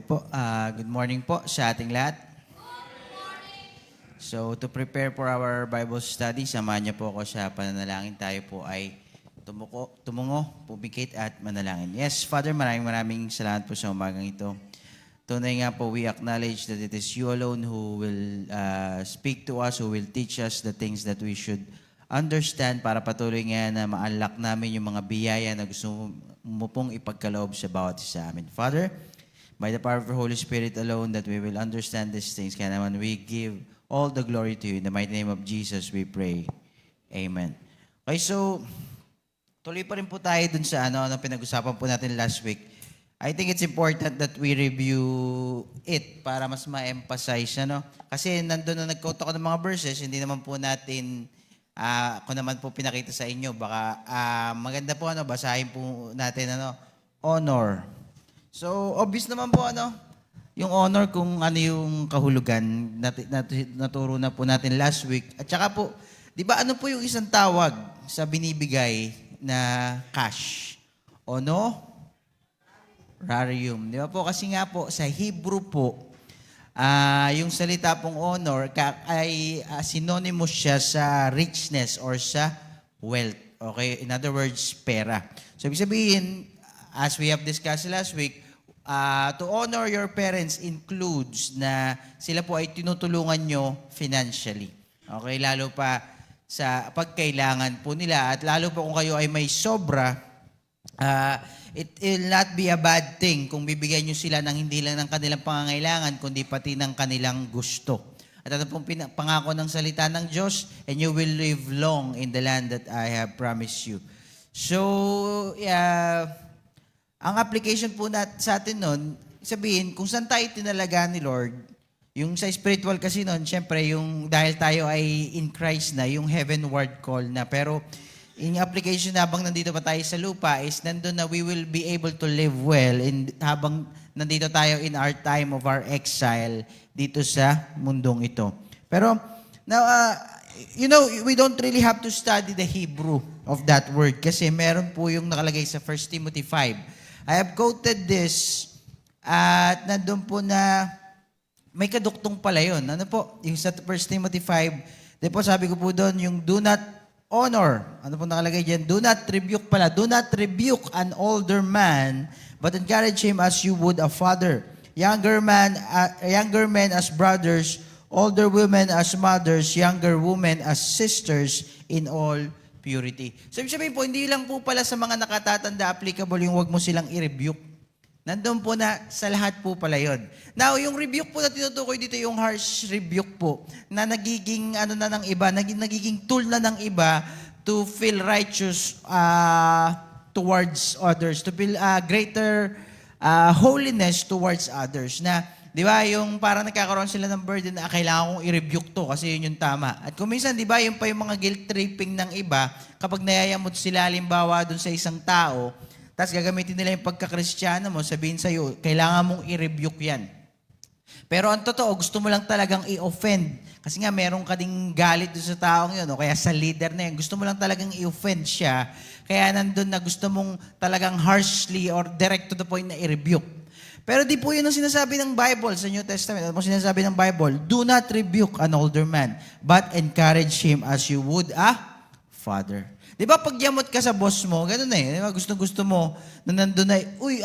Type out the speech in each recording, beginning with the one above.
po. Good morning po sa ating lahat. So, to prepare for our Bible study, samahan niyo po ako sa pananalangin. Tayo po ay tumungo, pumikit at manalangin. Yes, Father, maraming salamat po sa umagang ito. Tunay nga po, we acknowledge that it is you alone who will speak to us, who will teach us the things that we should understand para patuloy nga na ma-unlock namin yung mga biyaya na gusto mo pong ipagkaloob sa bawat isa amin. Father, by the power of the Holy Spirit alone that we will understand these things. Kaya naman we give all the glory to you. In the mighty name of Jesus we pray. Amen. Okay, so tuloy pa rin po tayo dun sa ano pinag-usapan po natin last week. I think it's important that we review it para mas ma-emphasize. Kasi nandun na nag-quote ako ng mga verses, hindi naman po natin, ako naman po pinakita sa inyo. Baka maganda po, basahin po natin, honor. So, obvious naman po, yung honor kung ano yung kahulugan, naturo na po natin last week. At saka po, di ba ano po yung isang tawag sa binibigay na cash? Honorarium. Di ba po? Kasi nga po, sa Hebrew po, yung salita pong honor ay synonymous siya sa richness or sa wealth. Okay? In other words, pera. So, ibig sabihin, as we have discussed last week, to honor your parents includes na sila po ay tinutulungan nyo financially. Okay? Lalo pa sa pagkailangan po nila at lalo pa kung kayo ay may sobra, it will not be a bad thing kung bibigyan nyo sila ng hindi lang ng kanilang pangangailangan kundi pati ng kanilang gusto. At ito pong pangako ng salita ng Diyos, and you will live long in the land that I have promised you. So, ang application po sa atin nun, sabihin, kung saan tayo tinalaga ni Lord, yung sa spiritual kasi nun, syempre, yung dahil tayo ay in Christ na, yung heavenward call na. Pero, yung application habang nandito pa tayo sa lupa is nandun na we will be able to live well habang nandito tayo in our time of our exile dito sa mundong ito. Pero, now, we don't really have to study the Hebrew of that word kasi meron po yung nakalagay sa 1 Timothy 5. I have quoted this at nandun po na may kaduktong pala yun. Ano po? Yung sa 1 Timothy 5, di po sabi ko po doon, yung do not honor. Ano po nakalagay dyan? Do not rebuke pala. Do not rebuke an older man, but encourage him as you would a father. Younger men as brothers, older women as mothers, younger women as sisters in all purity. So, ibig sabihin po, hindi lang po pala sa mga nakatatanda applicable yung wag mo silang i-rebuke. Nandun po na sa lahat po pala yun. Now, yung rebuke po na tinutukoy dito, yung harsh rebuke po, na nagiging na ng iba, nagiging tool na ng iba to feel righteous towards others, to feel greater holiness towards others. Na, di ba, yung parang nagkakaroon sila ng burden na kailangan kong i-rebuke to kasi yun yung tama. At kung minsan, di ba, yung pa yung mga guilt tripping ng iba, kapag nayayamot sila, halimbawa, dun sa isang tao, tapos gagamitin nila yung pagkakristyano mo, sabihin sa'yo, kailangan mong i-rebuke yan. Pero ang totoo, gusto mo lang talagang i-offend. Kasi nga, meron ka ding galit doon sa taong yun, o kaya sa leader na yun. Gusto mo lang talagang i-offend siya. Kaya nandun na gusto mong talagang harshly or direct to the point na i-rebuke. Pero di po yun ang sinasabi ng Bible sa New Testament. Ano po sinasabi ng Bible? Do not rebuke an older man, but encourage him as you would a father. Di ba pag yamot ka sa boss mo, ganun eh. Di ba gusto mo na nandun na, uy,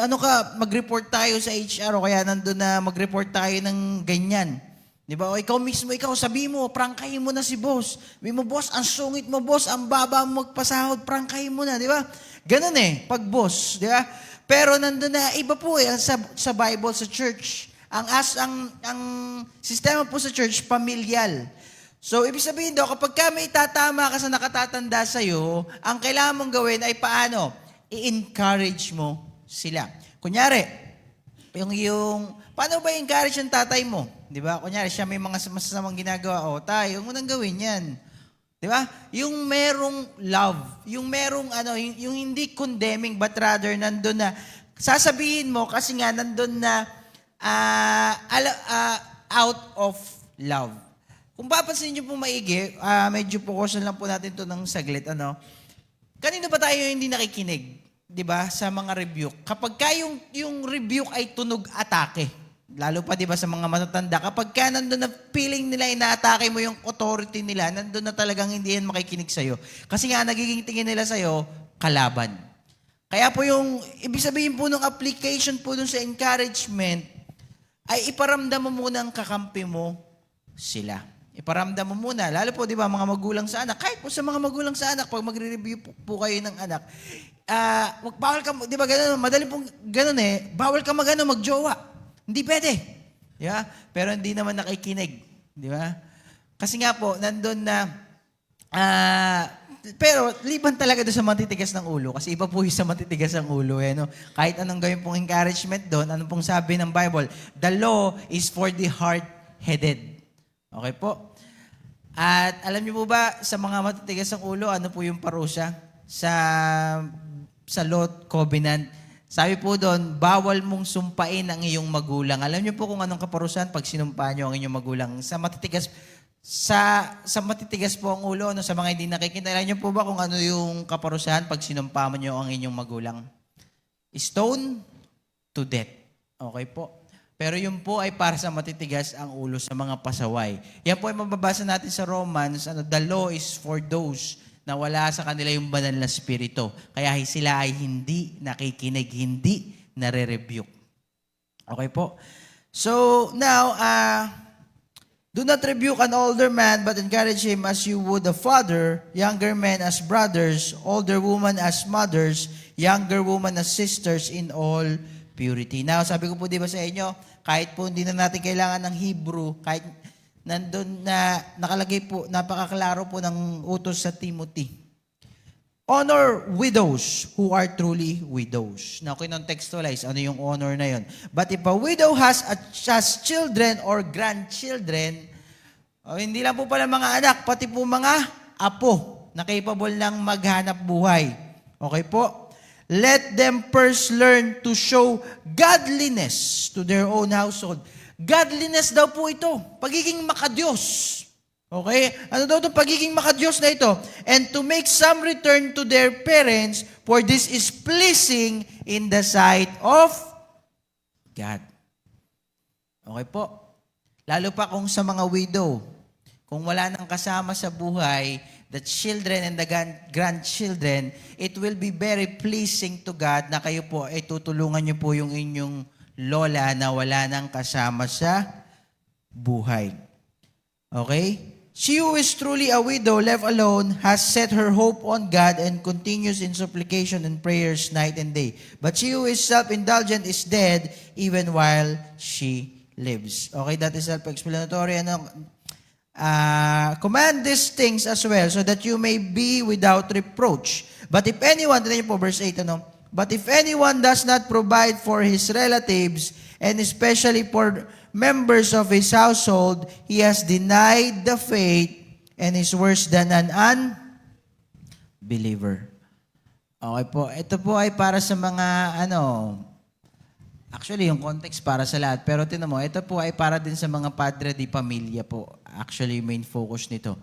mag-report tayo sa HR o kaya nandun na mag-report tayo ng ganyan. Di ba? O ikaw mismo, sabi mo, prangkahin mo na si boss. Sabi mo, boss, ang sungit mo, boss, ang baba mo magpasahod, prangkahin mo na, di ba? Ganun eh, pag boss, di ba? Pero nandun na, iba po eh, sa Bible, sa church. Ang sistema po sa church, pamilyal. So, ibig sabihin daw, kapag ka may tatama ka sa nakatatanda sa'yo, ang kailangan mong gawin ay paano? I-encourage mo sila. Kunyari, paano ba i-encourage yung tatay mo? Di ba? Kunyari, siya may mga masasamang ginagawa. O, tayo, huwag mo nang gawin yan. Di ba? Yung merong love, yung merong yung hindi condemning but rather nandun na sasabihin mo kasi nga nandun na out of love. Kung papansin niyo po maigi, medyo focus lang po natin to ng saglit. Kanino ba tayo hindi nakikinig? 'Di ba? Sa mga rebuke. Kapag yung rebuke ay tunog atake. lalo pa 'di ba sa mga matatanda, kapag ka nandun na feeling nila inaatake mo yung authority nila, nandun na talagang hindi yan makikinig sa'yo. Kasi nga nagiging tingin nila sa'yo, kalaban. Kaya po yung, ibig sabihin po ng application po dun sa encouragement, ay iparamdam mo muna ang kakampi mo sila. Iparamdam mo muna, lalo po 'di ba mga magulang sa anak, kahit po sa mga magulang sa anak, pag magre-review po kayo ng anak, bawal ka, 'di ba gano'n, madali pong gano'n bawal ka magjowa. Hindi pwede. Di ba? Pero hindi naman nakikinig. Di ba? Kasi nga po, nandun na, pero liban talaga doon sa matitigas ng ulo. Kasi iba po yung sa matitigas ng ulo. No? Kahit anong gawin pong encouragement doon, anong pong sabi ng Bible, the law is for the hard-headed. Okay po? At alam niyo po ba, sa mga matitigas ng ulo, ano po yung parusa? Sa Law Covenant, sabi po doon, bawal mong sumpain ang iyong magulang. Alam niyo po kung anong kaparusahan pag sinumpa niyo ang inyong magulang. Sa matitigas po ang ulo, sa mga hindi nakikita. Alam niyo po ba kung ano yung kaparusahan pag sinumpa mo niyo ang inyong magulang? Stone to death. Okay po. Pero yun po ay para sa matitigas ang ulo sa mga pasaway. Yan po ay mababasa natin sa Romans. The law is for those na wala sa kanila yung banal na spirito. Kaya sila ay hindi nakikinig, hindi nare-rebuke. Okay po? So, now, do not rebuke an older man, but encourage him as you would a father, younger men as brothers, older women as mothers, younger women as sisters in all purity. Now, sabi ko po di ba sa inyo, kahit po hindi na natin kailangan ng Hebrew, kahit nandun na nakalagay po, napakaklaro po ng utos sa Timothy. Honor widows who are truly widows. Now, kinontekstualize, ano yung honor na yon? But if a widow has children or grandchildren, hindi lang po pala mga anak, pati po mga apo na capable ng maghanap buhay. Okay po? Let them first learn to show godliness to their own household. Godliness daw po ito. Pagiging makadiyos. Okay? Ano daw itong pagiging makadiyos na ito? And to make some return to their parents, for this is pleasing in the sight of God. Okay po? Lalo pa kung sa mga widow, kung wala nang kasama sa buhay, the children and the grandchildren, it will be very pleasing to God na kayo po ay tutulungan niyo po yung inyong lola na wala nang kasama sa buhay. Okay? She who is truly a widow, left alone, has set her hope on God and continues in supplication and prayers night and day. But she who is self-indulgent is dead even while she lives. Okay, that is self-explanatory. Command these things as well so that you may be without reproach. But if anyone, tignan niyo po verse 8, But if anyone does not provide for his relatives, and especially for members of his household, he has denied the faith and is worse than an unbeliever. Okay po. Ito po ay para sa mga, actually yung context para sa lahat. Pero tinan mo, ito po ay para din sa mga padre di pamilya po. Actually, main focus nito.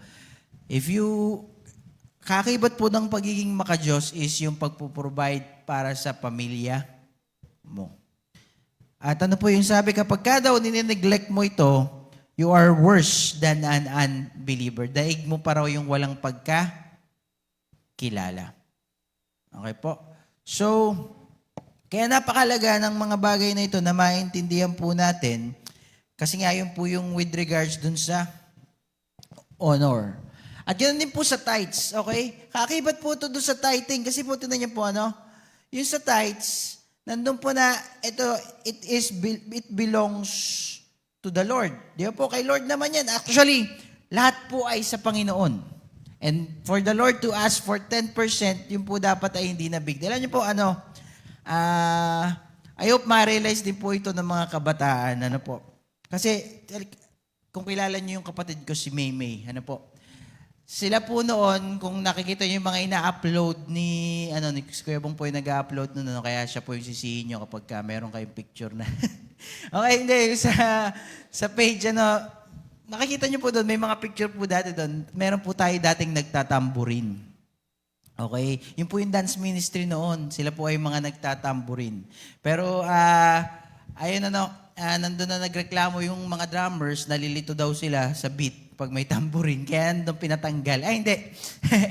Kakibat po ng pagiging makadiyos is yung pagpo-provide para sa pamilya mo. At ano po yung sabi, kapag ka daw ninineglect mo ito, you are worse than an unbeliever. Daig mo pa raw yung walang pagkakilala. Okay po? So, kaya napakalaga ng mga bagay na ito na maintindihan po natin kasi nga yun po yung with regards dun sa honor. At yun din po sa tithes, okay? Kakibat po ito doon sa tithing kasi po tinan niyo po yung sa tithes, nandun po na it belongs to the Lord. Di ba po, kay Lord naman yan. Actually, lahat po ay sa Panginoon. And for the Lord to ask for 10%, yun po dapat ay hindi na big deal. Alam niyo po, I hope ma-realize din po ito ng mga kabataan, po. Kasi, kung kilala niyo yung kapatid ko, si Maymay, sila po noon, kung nakikita niyo yung mga ina-upload ni Kuya Bong po yung nag-upload noon, kaya siya po yung sisihin niyo kapag meron kayong picture na. Okay, hindi, sa page, nakikita niyo po doon, may mga picture po dati doon, meron po tayo dating nagtatamburin. Okay? Yun po yung dance ministry noon, sila po ay mga nagtatamburin. Pero, ayun nandun na nagreklamo yung mga drummers, nalilito daw sila sa beat pag may tambourine. Kaya nandun pinatanggal. Ay, hindi.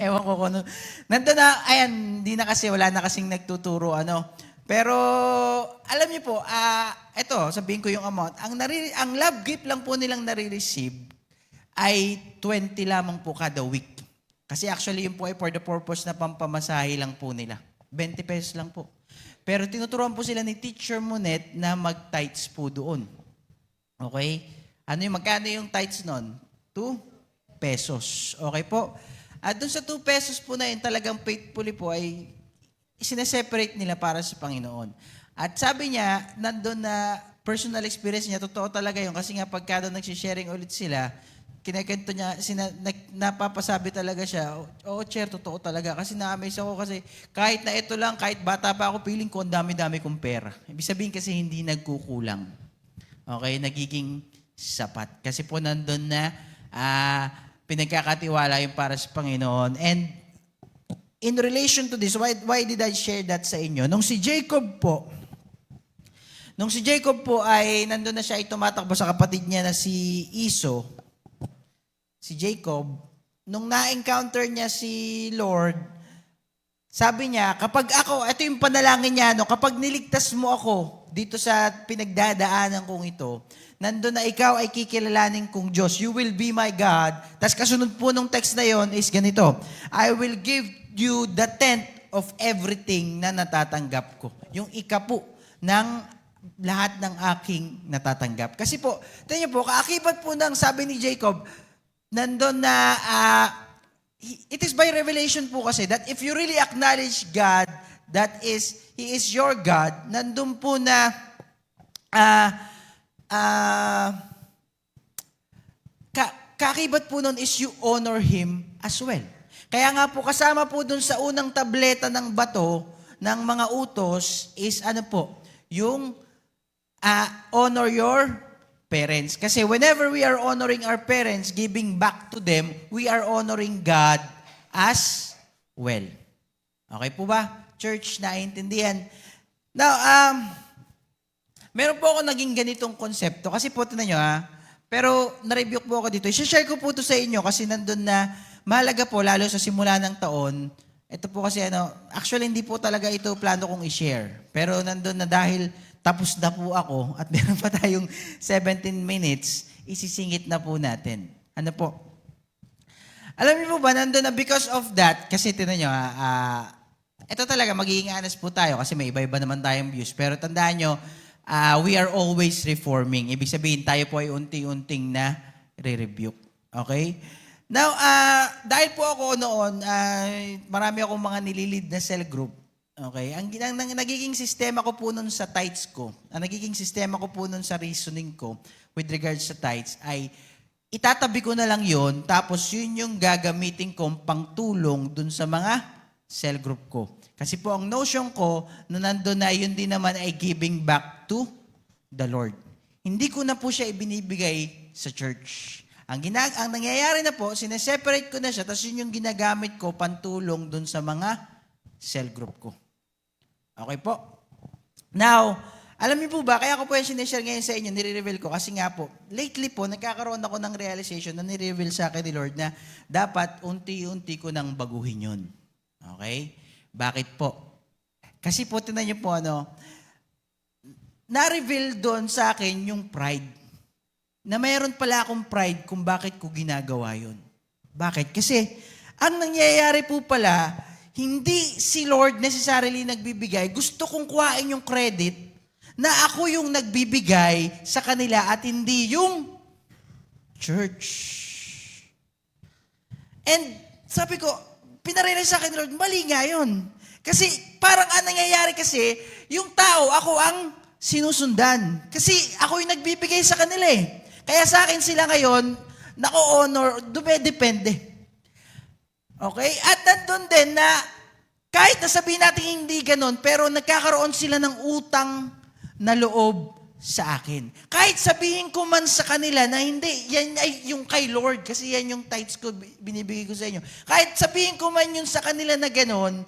Ewan ko kung ano. Nandun na, ayan, hindi na kasi, wala na kasing nagtuturo, ano. Pero, alam niyo po, eto, sabihin ko yung amount. Ang love gift lang po nilang nare-receive ay 20 lamang po kada week. Kasi actually, yun po ay for the purpose na pampamasahe lang po nila. 20 pesos lang po. Pero tinuturuan po sila ni Teacher Monet na mag-tithes po doon. Okay? Magkano yung tithes nun? 2 pesos. Okay po? At doon sa 2 pesos po na yun, talagang faithfully po ay sineseparate nila para sa Panginoon. At sabi niya, nandun na personal experience niya, totoo talaga yun. Kasi nga pagka doon nagsisharing ulit sila, kinakento niya, napapasabi talaga siya, oo, Chair, totoo talaga. Kasi na-amaze ako kasi kahit na ito lang, kahit bata pa ako, feeling ko ang dami-dami kong pera. Ibig sabihin kasi hindi nagkukulang. Okay? Nagiging sapat. Kasi po nandun na pinagkakatiwala yung para sa Panginoon. And in relation to this, why did I share that sa inyo? Nung si Jacob po ay nandun na siya ay tumatakbo sa kapatid niya na si Esau, si Jacob, nung na-encounter niya si Lord, sabi niya, kapag ako, ito yung panalangin niya, kapag niligtas mo ako dito sa pinagdadaanan kong ito, nandun na ikaw ay kikilalanin kong Diyos. You will be my God. Tapos kasunod po nung text na yon is ganito, I will give you the tenth of everything na natatanggap ko. Yung ikapu ng lahat ng aking natatanggap. Kasi po, tingnan niyo po, kaakibat po ng sabi ni Jacob, nandun na, it is by revelation po kasi that if you really acknowledge God, that is, He is your God, nandun po na, kaakibat po nun is you honor Him as well. Kaya nga po, kasama po dun sa unang tableta ng bato, ng mga utos, is yung honor your parents. Kasi whenever we are honoring our parents, giving back to them, we are honoring God as well. Okay po ba? Church, naiintindihan. Now, meron po ako naging ganitong konsepto. Kasi po, tinan nyo pero na-review po ako dito. I-share ko po ito sa inyo kasi nandun na mahalaga po, lalo sa simula ng taon. Ito po kasi actually hindi po talaga ito plano kong i-share. Pero nandun na dahil tapos na po ako at meron pa tayong 17 minutes, isisingit na po natin. Ano po? Alam niyo po ba, nandun na because of that, kasi tinan nyo, ito talaga, magiging honest po tayo kasi may iba-iba naman tayong views. Pero tandaan nyo, we are always reforming. Ibig sabihin, tayo po ay unti-unting na re-rebuke. Okay? Now, dahil po ako noon, marami akong mga nililid na cell group. Okay? Ang nagiging sistema ko po nun sa tithes ko, ang nagiging sistema ko po nun sa reasoning ko with regards sa tithes ay itatabi ko na lang yon, tapos yun yung gagamitin kong pangtulong dun sa mga cell group ko. Kasi po ang notion ko na nandun na yun din naman ay giving back to the Lord. Hindi ko na po siya ibinibigay sa church. Ang nangyayari na po, sineseparate ko na siya, tapos yun yung ginagamit ko pantulong dun sa mga cell group ko. Okay po? Now, alam niyo po ba, kaya ko po yung sinishare ngayon sa inyo, nire-reveal ko, kasi nga po, lately po, nagkakaroon ako ng realization na nire-reveal sa akin ni Lord na dapat unti-unti ko nang baguhin yun. Okay? Bakit po? Kasi po, tinan niyo po, na-reveal doon sa akin yung pride. Na mayroon pala akong pride kung bakit ko ginagawa yun. Bakit? Kasi, ang nangyayari po pala, hindi si Lord necessarily nagbibigay. Gusto kong kuhain yung credit na ako yung nagbibigay sa kanila at hindi yung church. And sabi ko, pinarealize sa akin, Lord, mali nga yun. Kasi parang nangyayari kasi, yung tao, ako ang sinusundan. Kasi ako yung nagbibigay sa kanila eh. Kaya sa akin sila ngayon, nako-honor, dumedepende. Okay? At nandun din na kahit nasabihin natin hindi ganun, pero nagkakaroon sila ng utang na loob sa akin. Kahit sabihin ko man sa kanila na hindi, yan ay yung kay Lord, kasi yan yung tithes ko, binibigay ko sa inyo. Kahit sabihin ko man yun sa kanila na ganun,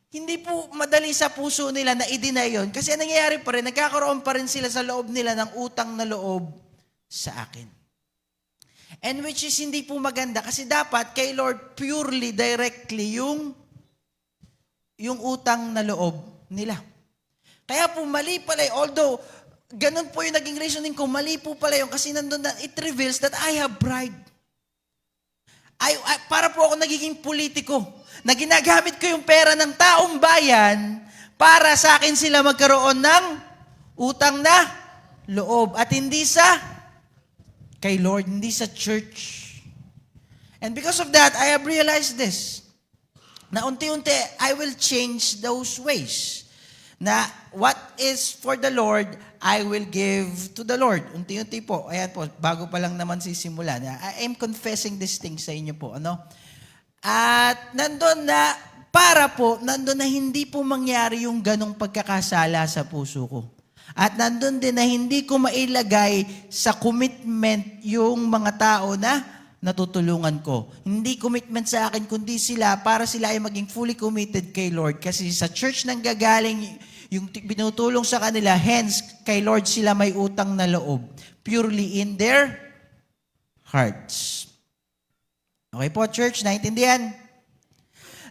hindi po madali sa puso nila na i-deny yun. Kasi ang nangyayari pa rin, nagkakaroon pa rin sila sa loob nila ng utang na loob sa akin. And which is hindi po maganda kasi dapat kay Lord purely, directly yung utang na loob nila. Kaya po mali pala, although ganun po yung naging reasoning ko, mali po pala yung kasi nandun na, it reveals that I have pride. Para po ako nagiging politiko na ginagamit ko yung pera ng taong bayan para sa akin sila magkaroon ng utang na loob at hindi sa kay Lord, hindi sa church. And because of that, I have realized this, na unti-unti, I will change those ways. Na what is for the Lord, I will give to the Lord. Unti-unti po. Ayan po, bago pa lang naman sisimulan. I am confessing these things sa inyo po. Ano? At nandun na hindi po mangyari yung ganong pagkakasala sa puso ko. At nandun din na hindi ko mailagay sa commitment yung mga tao na natutulungan ko. Hindi commitment sa akin, kundi para sila ay maging fully committed kay Lord. Kasi sa church nang gagaling yung binutulong sa kanila, hence, kay Lord sila may utang na loob. Purely in their hearts. Okay po, church, naintindihan?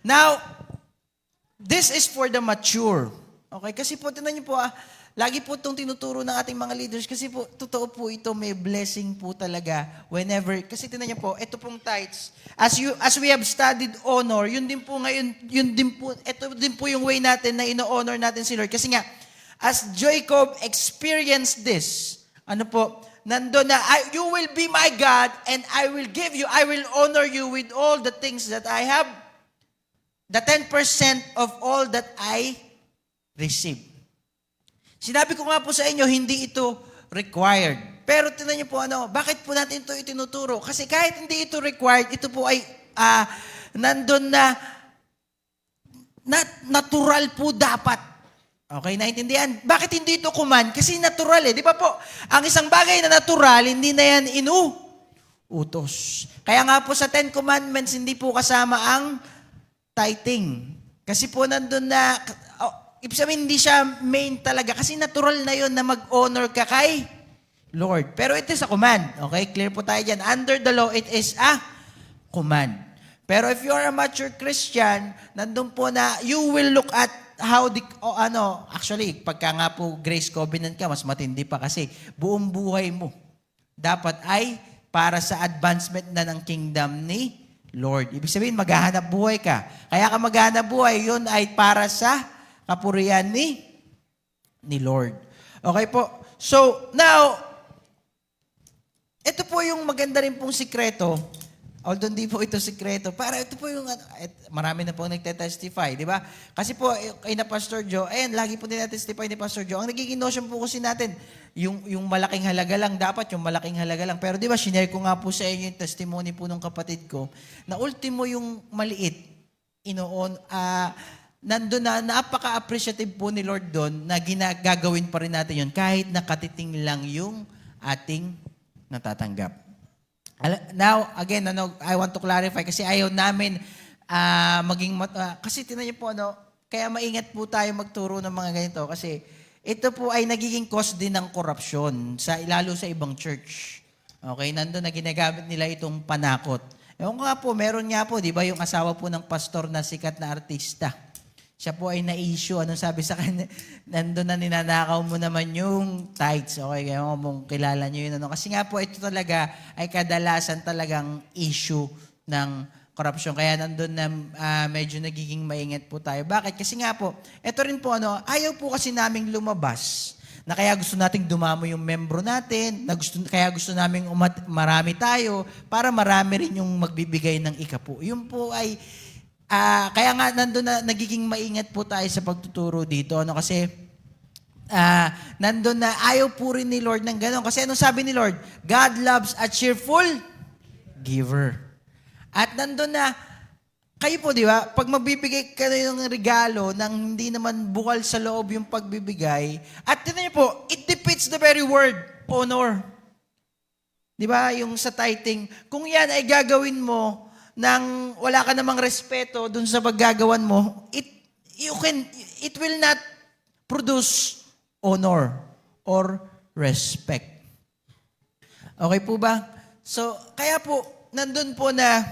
Now, this is for the mature. Okay, kasi po, tinan niyo po, lagi po itong tinuturo ng ating mga leaders kasi po, totoo po ito, may blessing po talaga whenever, kasi tinan niyo po, ito pong tithes, as we have studied honor, yun din po ngayon, ito din po yung way natin na ino-honor natin si Lord. Kasi nga, as Jacob experienced this, nandun na, you will be my God and I will honor you with all the things that I have, the 10% of all that I receive. Sinabi ko nga po sa inyo, hindi ito required. Pero tingnan niyo po bakit po natin ito itinuturo? Kasi kahit hindi ito required, ito po ay nandun na natural po dapat. Okay, naintindihan? Bakit hindi ito command? Kasi natural Di ba po? Ang isang bagay na natural, hindi na yan inuutos. Kaya nga po sa 10 Commandments, hindi po kasama ang tithing. Kasi po nandun na, ibig sabihin, hindi siya main talaga. Kasi natural na yon na mag-honor ka kay Lord. Pero it is a command. Okay? Clear po tayo dyan. Under the law, it is a command. Pero if you are a mature Christian, nandun po na you will look at how actually, pagka nga po grace covenant ka, mas matindi pa kasi buong buhay mo dapat ay para sa advancement na ng kingdom ni Lord. Ibig sabihin, maghahanap buhay ka. Kaya ka maghahanap buhay, yun ay para sa kapurihan ni Lord. Okay po? So, now, ito po yung maganda rin pong sikreto. Although hindi po ito sikreto. Para ito po yung, marami na po nagtetestify, di ba? Kasi po, kay na Pastor Joe, lagi po din na-testify ni Pastor Joe. Ang nagiging notion po kasi natin, yung malaking halaga lang, dapat yung malaking halaga lang. Pero di ba, sinare ko nga po sa inyo yung testimony po ng kapatid ko, na ultimo yung maliit, nandun na, napaka-appreciative po ni Lord doon na gagawin pa rin natin yun kahit nakatiting lang yung ating natatanggap. Now, again, I want to clarify kasi ayaw namin kasi tinan niyo po, kaya maingat po tayo magturo ng mga ganito kasi ito po ay nagiging cause din ng korupsyon, lalo sa ibang church. Okay, nandun na ginagamit nila itong panakot. Ewan ko nga po, meron nga po, di ba, yung asawa po ng pastor na sikat na artista. Siya po ay na-issue. Anong sabi sa kanya? Nandun na ninanakaw mo naman yung tithes. Okay, kaya mong kilala nyo yun. Kasi nga po, ito talaga ay kadalasan talagang issue ng korupsyon. Kaya nandun na medyo nagiging maingat po tayo. Bakit? Kasi nga po, ito rin po, ayaw po kasi naming lumabas na kaya gusto nating dumamo yung membro natin, kaya gusto naming marami tayo, para marami rin yung magbibigay ng ikapo. Yun po ay kaya nga nandun na nagiging maingat po tayo sa pagtuturo dito. Kasi nandun na ayaw po rin ni Lord ng gano'n. Kasi anong sabi ni Lord? God loves a cheerful giver. At nandun na, kayo po, di ba? Pag magbibigay kayo ng regalo nang hindi naman bukal sa loob yung pagbibigay, at tinan niyo po, it defeats the very word, honor. Di ba? Yung sa tithing, kung yan ay gagawin mo nang wala ka namang respeto dun sa paggagawan mo, it will not produce honor or respect. Okay po ba? So, kaya po, nandun po na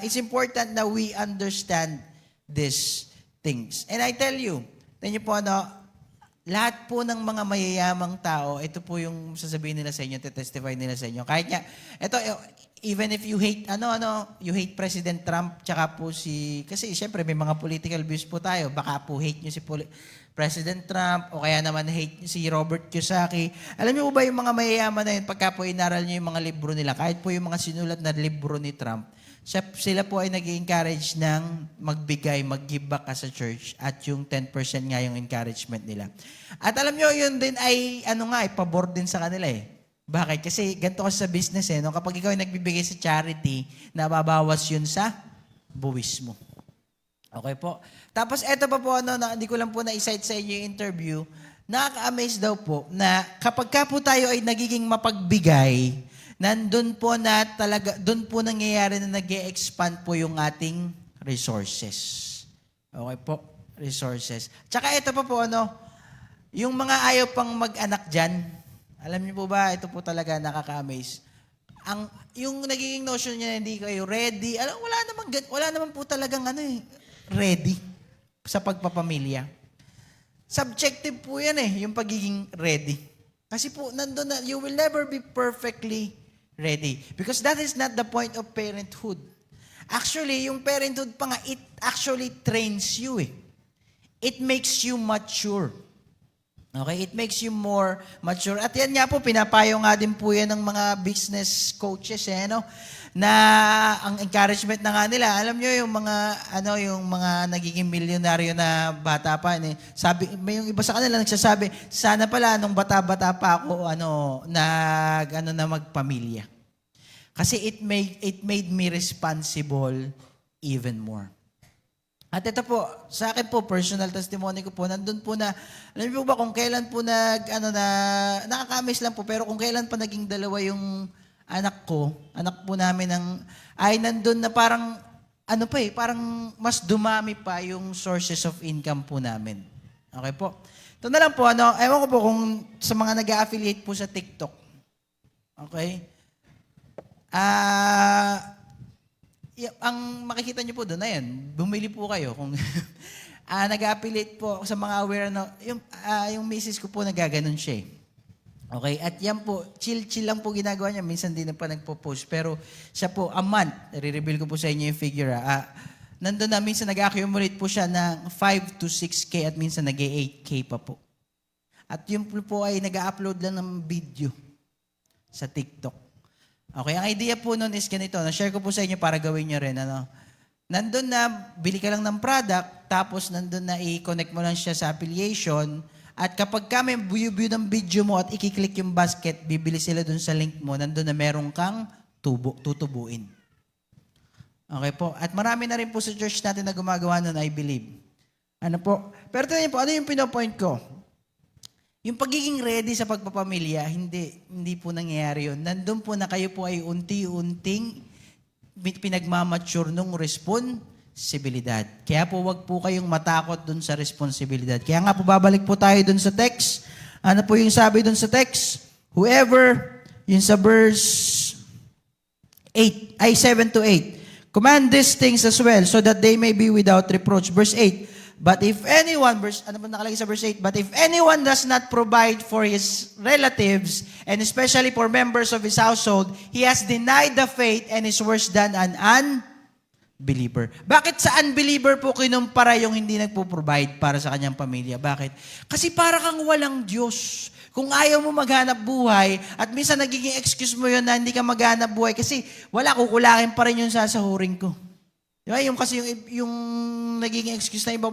it's important na we understand these things. And I tell you, po lahat po ng mga mayayamang tao, ito po yung sasabihin nila sa inyo, testify nila sa inyo. Kahit nga, ito, even if you hate, you hate President Trump, tsaka po kasi syempre may mga political views po tayo, baka po hate nyo si President Trump, o kaya naman hate nyo si Robert Kiyosaki. Alam niyo po ba yung mga mayayaman na yun, pagka po inaral nyo yung mga libro nila, kahit po yung mga sinulat na libro ni Trump, sila po ay nag-encourage ng magbigay, mag-give back sa church at yung 10% nga yung encouragement nila. At alam nyo, yun din ay, pabor din sa kanila eh. Bakit? Kasi ganito kasi sa business eh, no? Kapag ikaw ay nagbibigay sa charity, nababawas yun sa buwis mo. Okay po? Tapos eto pa po, hindi ko lang po na-cite sa inyo yung interview, nakaka-amaze daw po na kapag ka po tayo ay nagiging mapagbigay, nandun po na talaga, doon po nangyayari na nag-e-expand po yung ating resources. Okay po, resources. Tsaka ito pa po, yung mga ayaw pang mag-anak dyan, alam niyo po ba, ito po talaga nakaka-amaze. Yung nagiging notion niya na hindi kayo ready, wala naman po talagang ready sa pagpapamilya. Subjective po yan yung pagiging ready. Kasi po, nandun na, you will never be perfectly ready. Because that is not the point of parenthood. Actually, yung parenthood pa nga, it actually trains you It makes you mature. Okay? It makes you more mature. At yan nga po, pinapayo nga din po yan ng mga business coaches, na ang encouragement na nga nila, alam nyo yung mga nagiging milyonaryo na bata pa, may yung iba sa kanila nagsasabi, sana pala nung bata-bata pa ako, na magpamilya. Kasi it made me responsible even more. At ito po, sa akin po, personal testimony ko po, nandun po na, alam niyo po ba kung kailan po nakakamiss lang po, pero kung kailan pa naging dalawa yung anak po namin ay nandun na parang, parang mas dumami pa yung sources of income po namin. Okay po? Ito na lang po, ewan ko po kung sa mga nag-affiliate po sa TikTok. Okay? Ang makikita niyo po doon na yan, bumili po kayo kung nag-affiliate po sa mga aware yung misis ko po nagaganon siya. Okay? At yan po, chill lang po ginagawa niya. Minsan din na pa nagpo-post. Pero siya po, a month, re-reveal ko po sa inyo yung figure. Nandun na, minsan nag-accumulate po siya ng 5 to 6K at minsan nag-8K pa po. At yun po ay nag-upload lang ng video sa TikTok. Okay, ang idea po nun is ganito. Na-share ko po sa inyo para gawin nyo rin. Nandun na, bili ka lang ng product, tapos nandun na i-connect mo lang siya sa affiliation. At kapag kami view ng video mo at i-click yung basket, bibili sila dun sa link mo, nandun na meron kang tutubuin. Okay po? At marami na rin po sa church natin na gumagawa nun, I believe. Ano po? Pero tingnan po, ano yung pinopoint ko? Yung pagiging ready sa pagpapamilya, hindi po nangyayari yun. Nandun po na kayo po ay unti-unting pinagmamature nung responsibilidad. Kaya po wag po kayong matakot dun sa responsibilidad. Kaya nga po babalik po tayo dun sa text. Ano po yung sabi dun sa text? Whoever, yun sa verse 7 to 8. Command these things as well so that they may be without reproach. Verse 8. But if anyone, ano ba nakalagay sa verse 8? But if anyone does not provide for his relatives, and especially for members of his household, he has denied the faith and is worse than an unbeliever. Bakit sa unbeliever po kinumpara yung hindi nagpo-provide para sa kanyang pamilya? Bakit? Kasi para kang walang Diyos. Kung ayaw mo maghanap buhay, at minsan nagiging excuse mo yun na hindi ka maghanap buhay kasi kukulangin pa rin yung sasahurin ko. Diba? Kasi yung nagiging excuse na iba,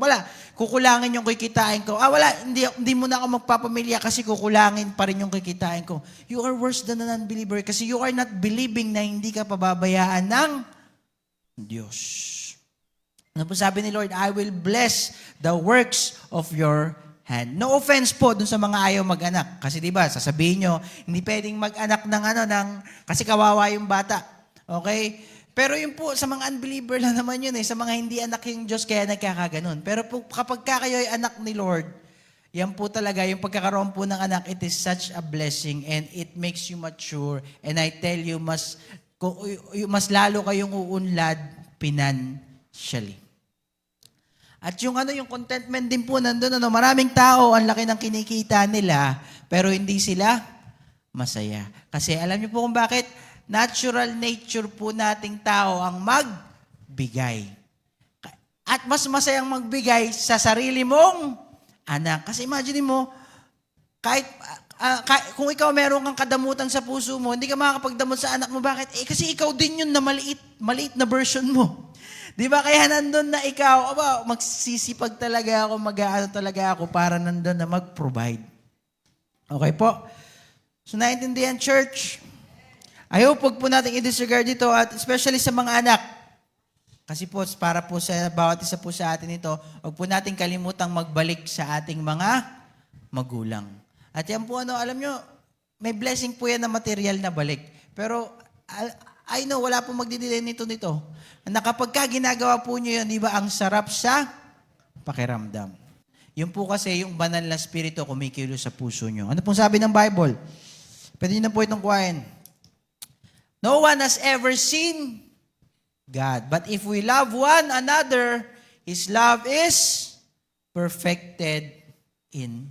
kukulangin yung kikitain ko. Hindi mo na ako magpapamilya kasi kukulangin pa rin yung kikitain ko. You are worse than an unbeliever kasi you are not believing na hindi ka pababayaan ng Diyos. Ano po sabi ni Lord? I will bless the works of your hand. No offense po dun sa mga ayaw mag-anak. Kasi diba, sasabihin nyo, hindi pwedeng mag-anak kasi kawawa yung bata. Okay? Pero yun po, sa mga unbeliever lang naman yun eh. Sa mga hindi anak yung Diyos, kaya nagkakaganon. Pero po, kapag kayo ay anak ni Lord, yan po talaga, yung pagkakaroon po ng anak, it is such a blessing and it makes you mature. And I tell you, mas lalo kayong uunlad financially. At yung yung contentment din po nandun, maraming tao, ang laki ng kinikita nila, pero hindi sila masaya. Kasi alam niyo po kung bakit? Natural nature po nating tao ang magbigay. At mas masayang magbigay sa sarili mong anak. Kasi imagine mo, kahit kung ikaw meron kang kadamutan sa puso mo, hindi ka makakapagdamot sa anak mo. Bakit? Kasi ikaw din yun na maliit na version mo. Di ba? Kaya nandun na ikaw, magsisipag talaga ako, mag-aano talaga ako para nandun na mag-provide. Okay po? So, naintindihan, church? I hope wag po natin i-disregard ito, at especially sa mga anak. Kasi po, para po sa bawat isa po sa atin ito, wag po natin kalimutang magbalik sa ating mga magulang. At yan po, alam nyo, may blessing po yan na material na balik. Pero, I know, wala po magdidelay nito. Na kapag ginagawa po nyo yun, di ba, ang sarap sa pakiramdam. Yun po kasi yung banal na spirito kumikilos sa puso nyo. Ano pong sabi ng Bible? Pwede nyo na po itong kuhain. No one has ever seen God. But if we love one another, His love is perfected in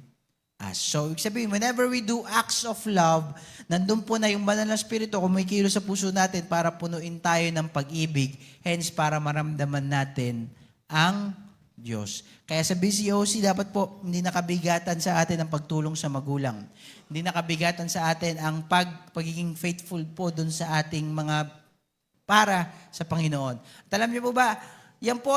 us. So, ibig sabihin, whenever we do acts of love, nandun po na yung banal na spirito kumikilos sa puso natin para punuin tayo ng pag-ibig, hence para maramdaman natin ang Diyos. Kaya sa BCOC, dapat po hindi nakabigatan sa atin ang pagtulong sa magulang. Hindi nakabigatan sa atin ang pagiging faithful po dun sa ating mga para sa Panginoon. At alam niyo po ba, yan po,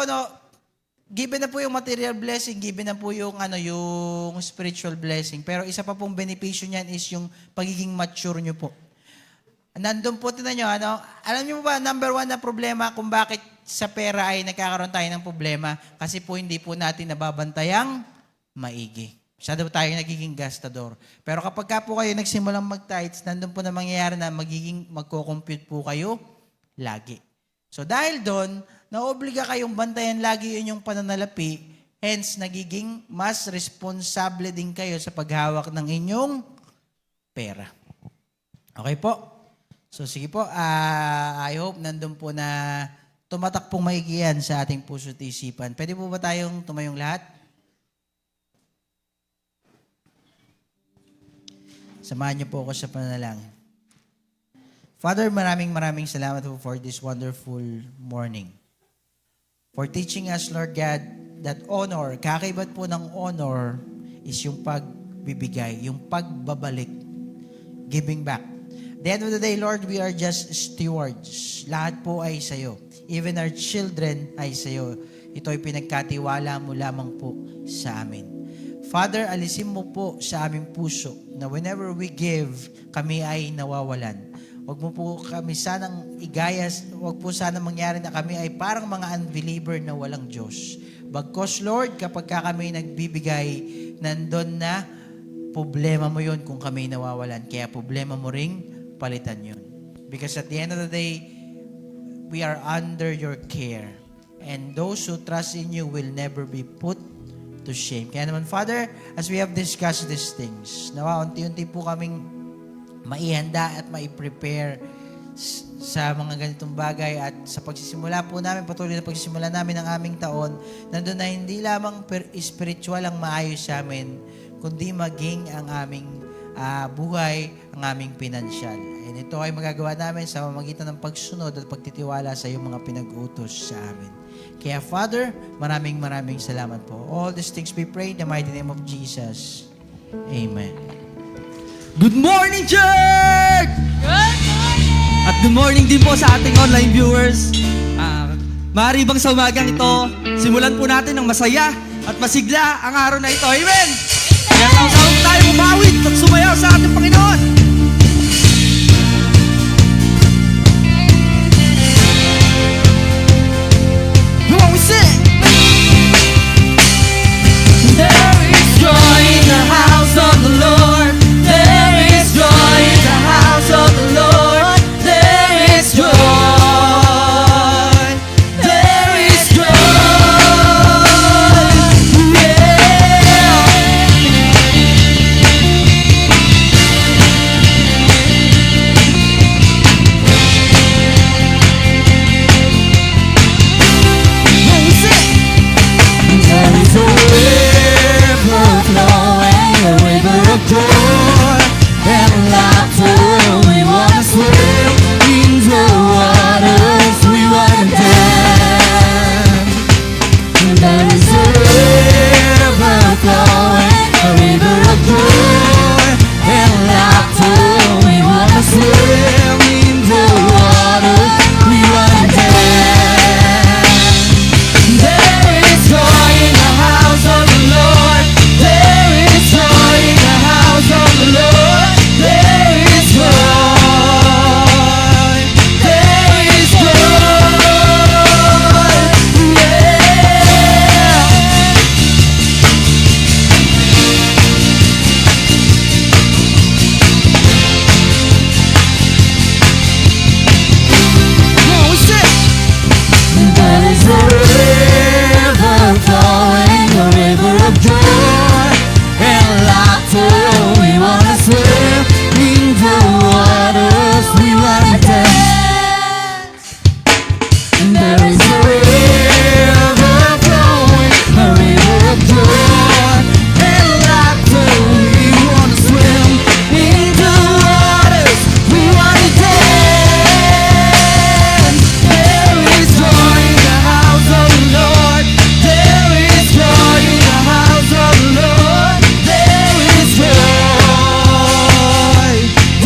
given na po yung material blessing, given na po yung, yung spiritual blessing. Pero isa pa pong benepisyo niyan is yung pagiging mature nyo po. Nandun po, tinan nyo, alam nyo ba, number one na problema kung bakit sa pera ay nagkakaroon tayo ng problema, kasi po hindi po natin nababantayang maigi. Masyado tayo nagiging gastador. Pero kapag ka po kayo nagsimulang mag-tithes, nandun po na mangyayari na magko-compute po kayo lagi. So dahil doon, naobliga kayong bantayan lagi yun yung pananalapi, hence nagiging mas responsable din kayo sa paghawak ng inyong pera. Okay po? So sige po, I hope nandun po na tumatak pong maigiyan sa ating puso at isipan. Pwede po ba tayong tumayong lahat? Samahan niyo po ako sa panalangin. Father, maraming salamat po for this wonderful morning. For teaching us, Lord God, that honor, kakaibat po ng honor is yung pagbibigay, yung pagbabalik, giving back. At the end of the day, Lord, we are just stewards. Lahat po ay sa'yo. Even our children ay sa'yo. Ito ay pinagkatiwala mo lamang po sa amin. Father, alisin mo po sa aming puso na whenever we give, kami ay nawawalan. Huwag mo po kami sanang igayas, huwag po sana mangyari na kami ay parang mga unbeliever na walang Diyos. Bagkos, Lord, kapag kami nagbibigay, nandun na problema mo yun kung kami nawawalan. Kaya problema mo ring palitan yun. Because at the end of the day, we are under your care. And those who trust in you will never be put to shame. Kaya naman, Father, as we have discussed these things, nawa, unti-unti po kaming maihanda at maiprepare sa mga ganitong bagay at sa pagsisimula po namin, patuloy na pagsisimula namin ng aming taon, nandun na hindi lamang spiritual ang maayos sa amin, kundi maging ang aming buhay, ang aming pinansyal. And ito ay magagawa namin sa pamamagitan ng pagsunod at pagtitiwala sa iyong mga pinag-utos sa amin. Kaya Father, maraming salamat po. All these things we pray in the mighty name of Jesus. Amen. Good morning, church! Good morning! At good morning din po sa ating online viewers. Maaari bang sa umagang ito, simulan po natin ng masaya at masigla ang araw na ito. Amen! Kaya sawang tayo umawit at sumayaw sa ating Panginoon. You want we sing? There is joy in the house of the Lord. There is joy in the house of the Lord. There is joy. And there is a river flowing, a river of joy and laughter. We wanna swim into waters, we wanna dance. There is joy in the house of the Lord. There is joy in the house of the Lord. There is joy.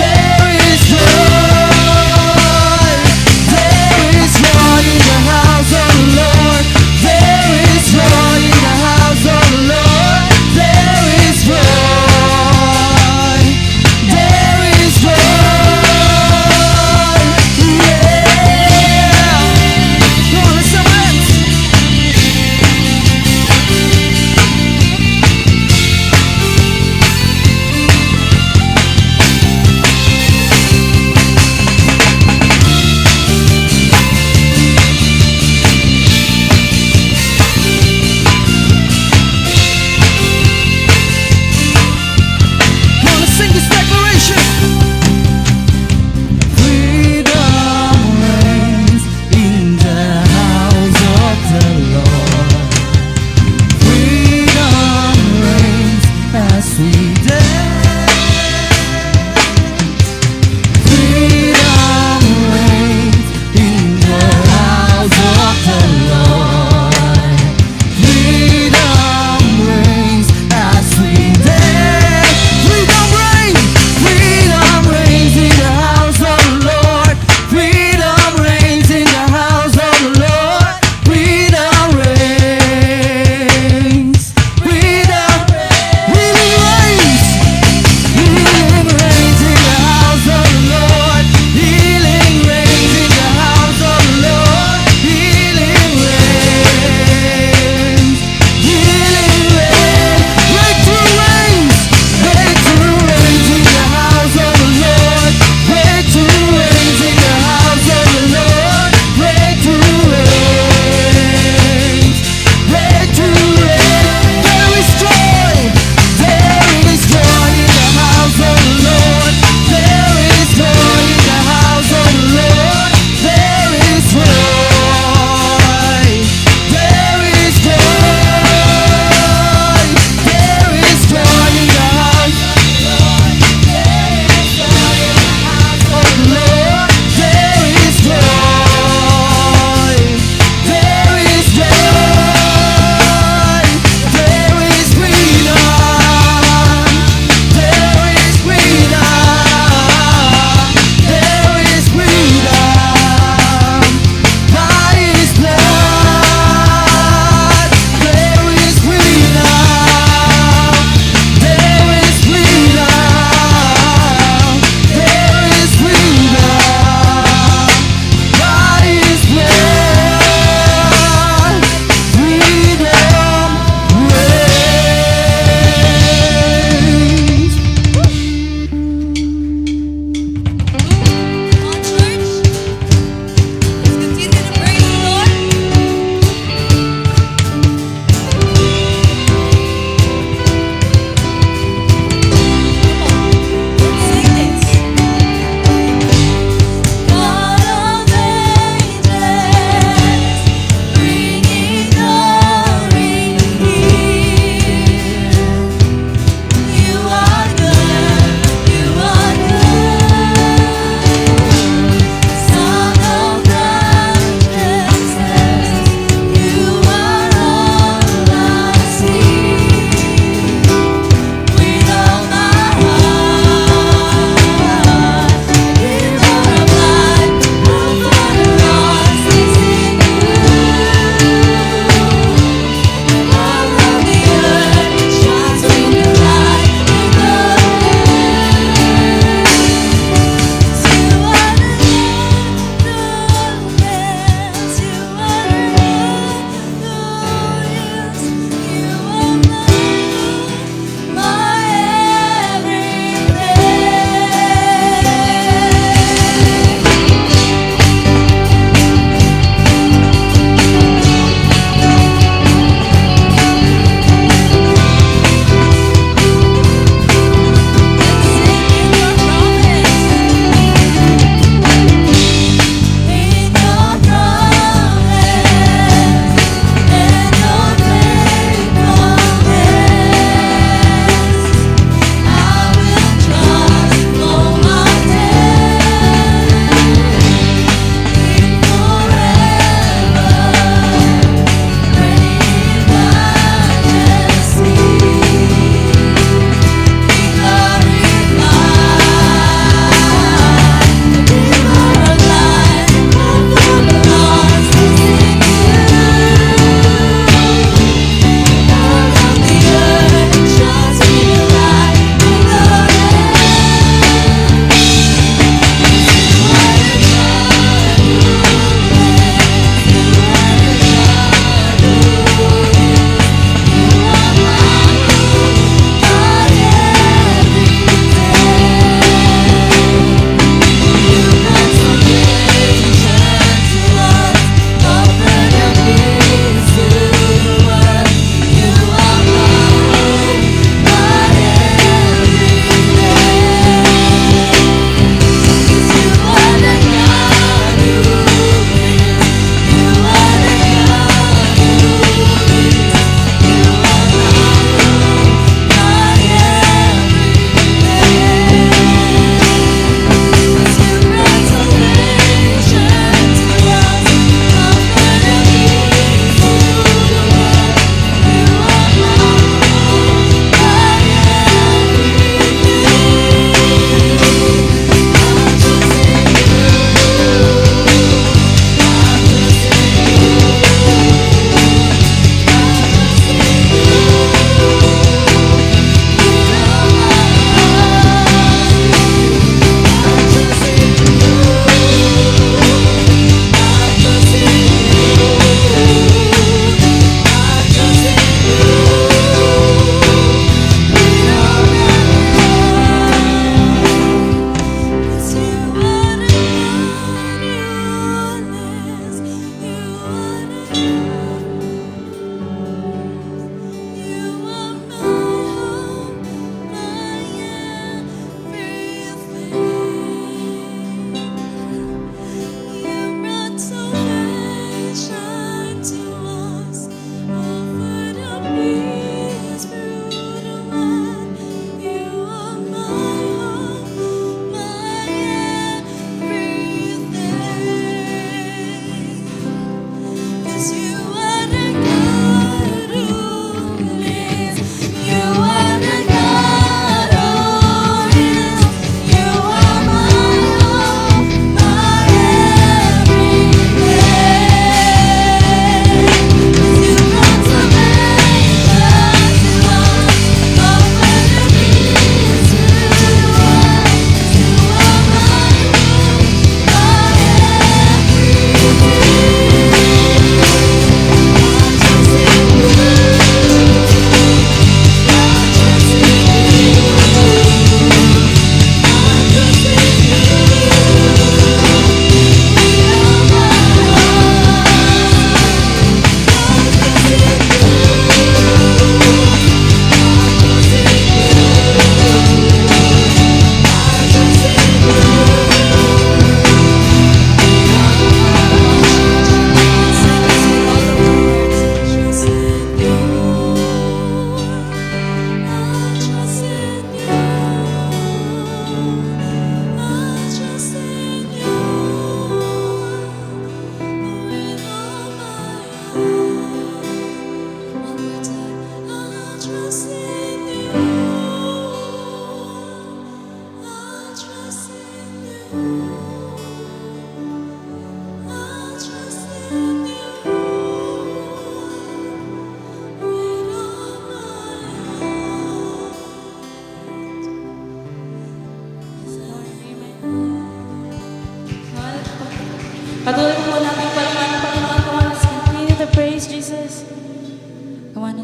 There is joy. There is joy in the house.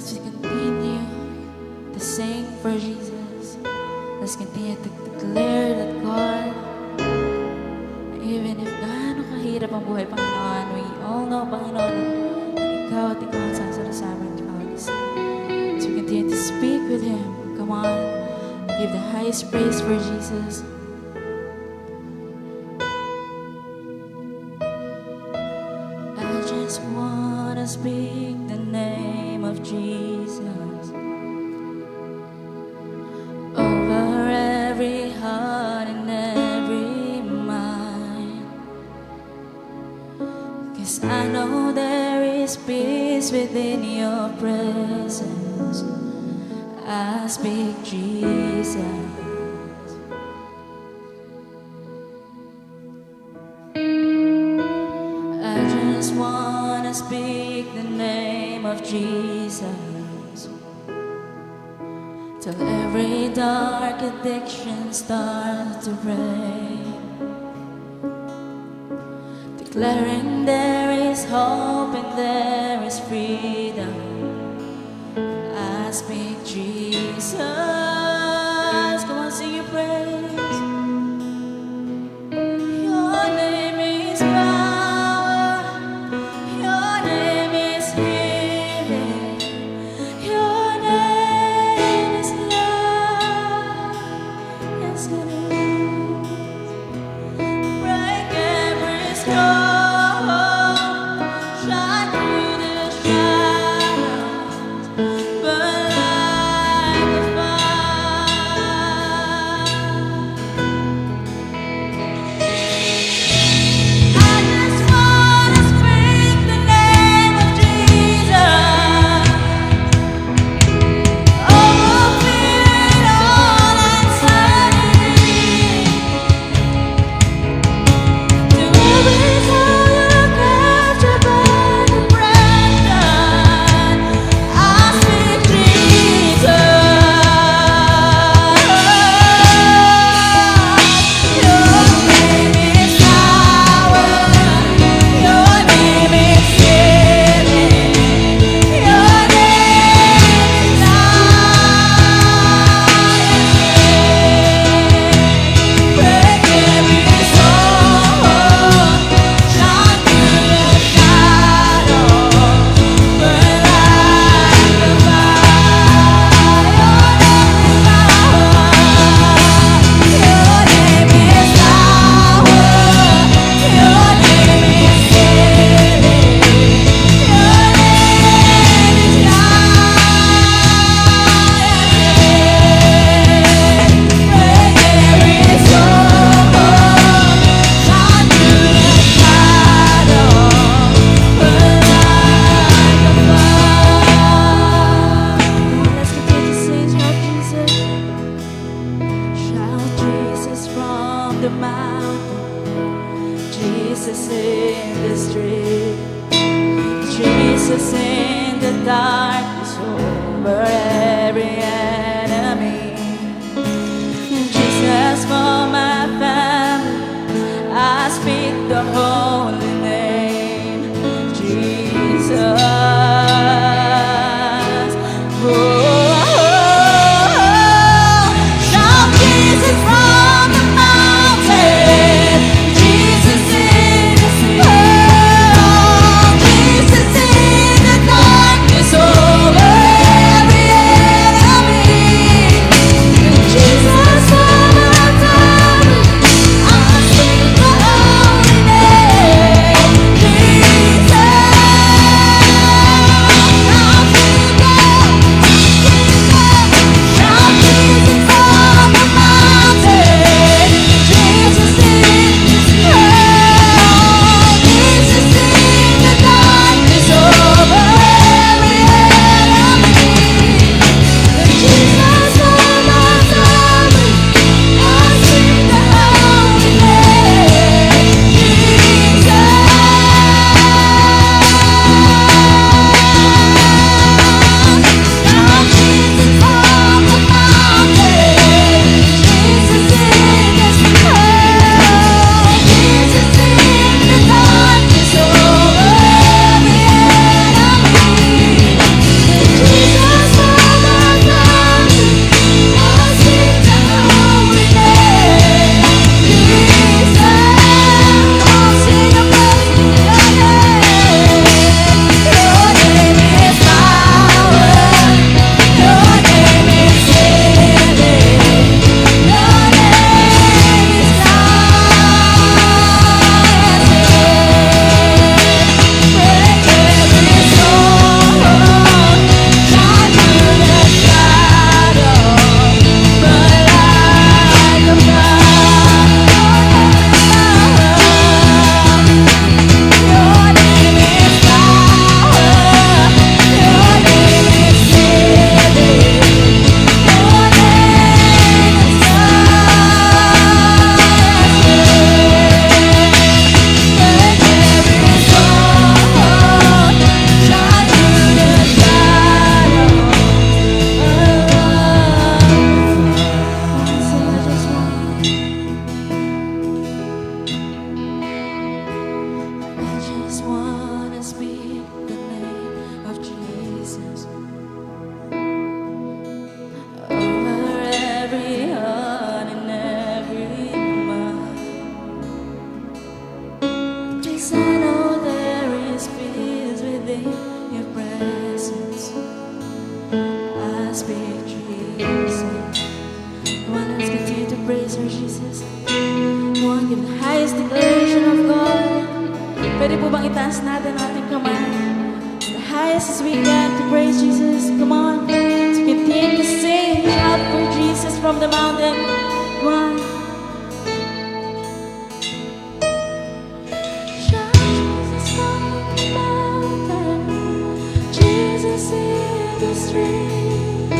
as we continue to sing for Jesus, let's continue to declare that God, even if gaano kahirap ang buhay, Panginoon, we all know, Panginoon, na Ikaw at Ikaw ang sasalo sa amin, Panginoon. So we continue to speak with Him. Come on, give the highest praise for Jesus. I just wanna speak the name of Jesus over every heart and every mind. 'Cause I know there is peace within your presence. I speak Jesus. I just wanna speak the name of Jesus till every dark addiction starts to break, declaring there is hope and there is freedom. I speak Jesus. Come on, sing your praise. Your name is power. Your name is healing. Your name is love. Yes, it is. Break every storm. Shine through the shadows. Burn like a fire. I just wanna speak the name of Jesus over fear and all anxiety. To every soul captured by depression, I speak Jesus. Your name is power. Your name is healing. Your name is life. Break every soul. Shine through the shadows. Burn like a fire. Your name is power. Your name is healing. Your name is life. Break every soul. Shine through the shadows. Burn like a fire. Let's continue to sing, shout Jesus. Shout Jesus from the mountain. Jesus in the street. Jesus in the darkness over every enemy. Jesus for my family. I speak the holy name, Jesus. Shout Jesus from the mountain. Jesus in the sea. Jesus in the highest as we can to praise Jesus. Come on. So continue to sing, shout for Jesus from the mountain. Come on. Shout Jesus from the mountain, Jesus in the street,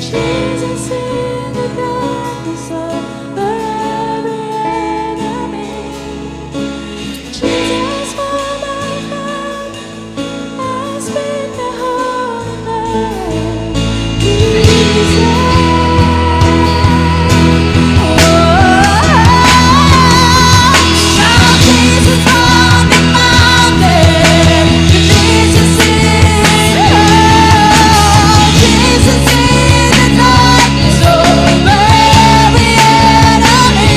Jesus in the darkness over every enemy, Jesus for my heart, I speak the holy name, Jesus. Shout Jesus from the mountain, Jesus in the dark, Jesus in the darkness over every enemy,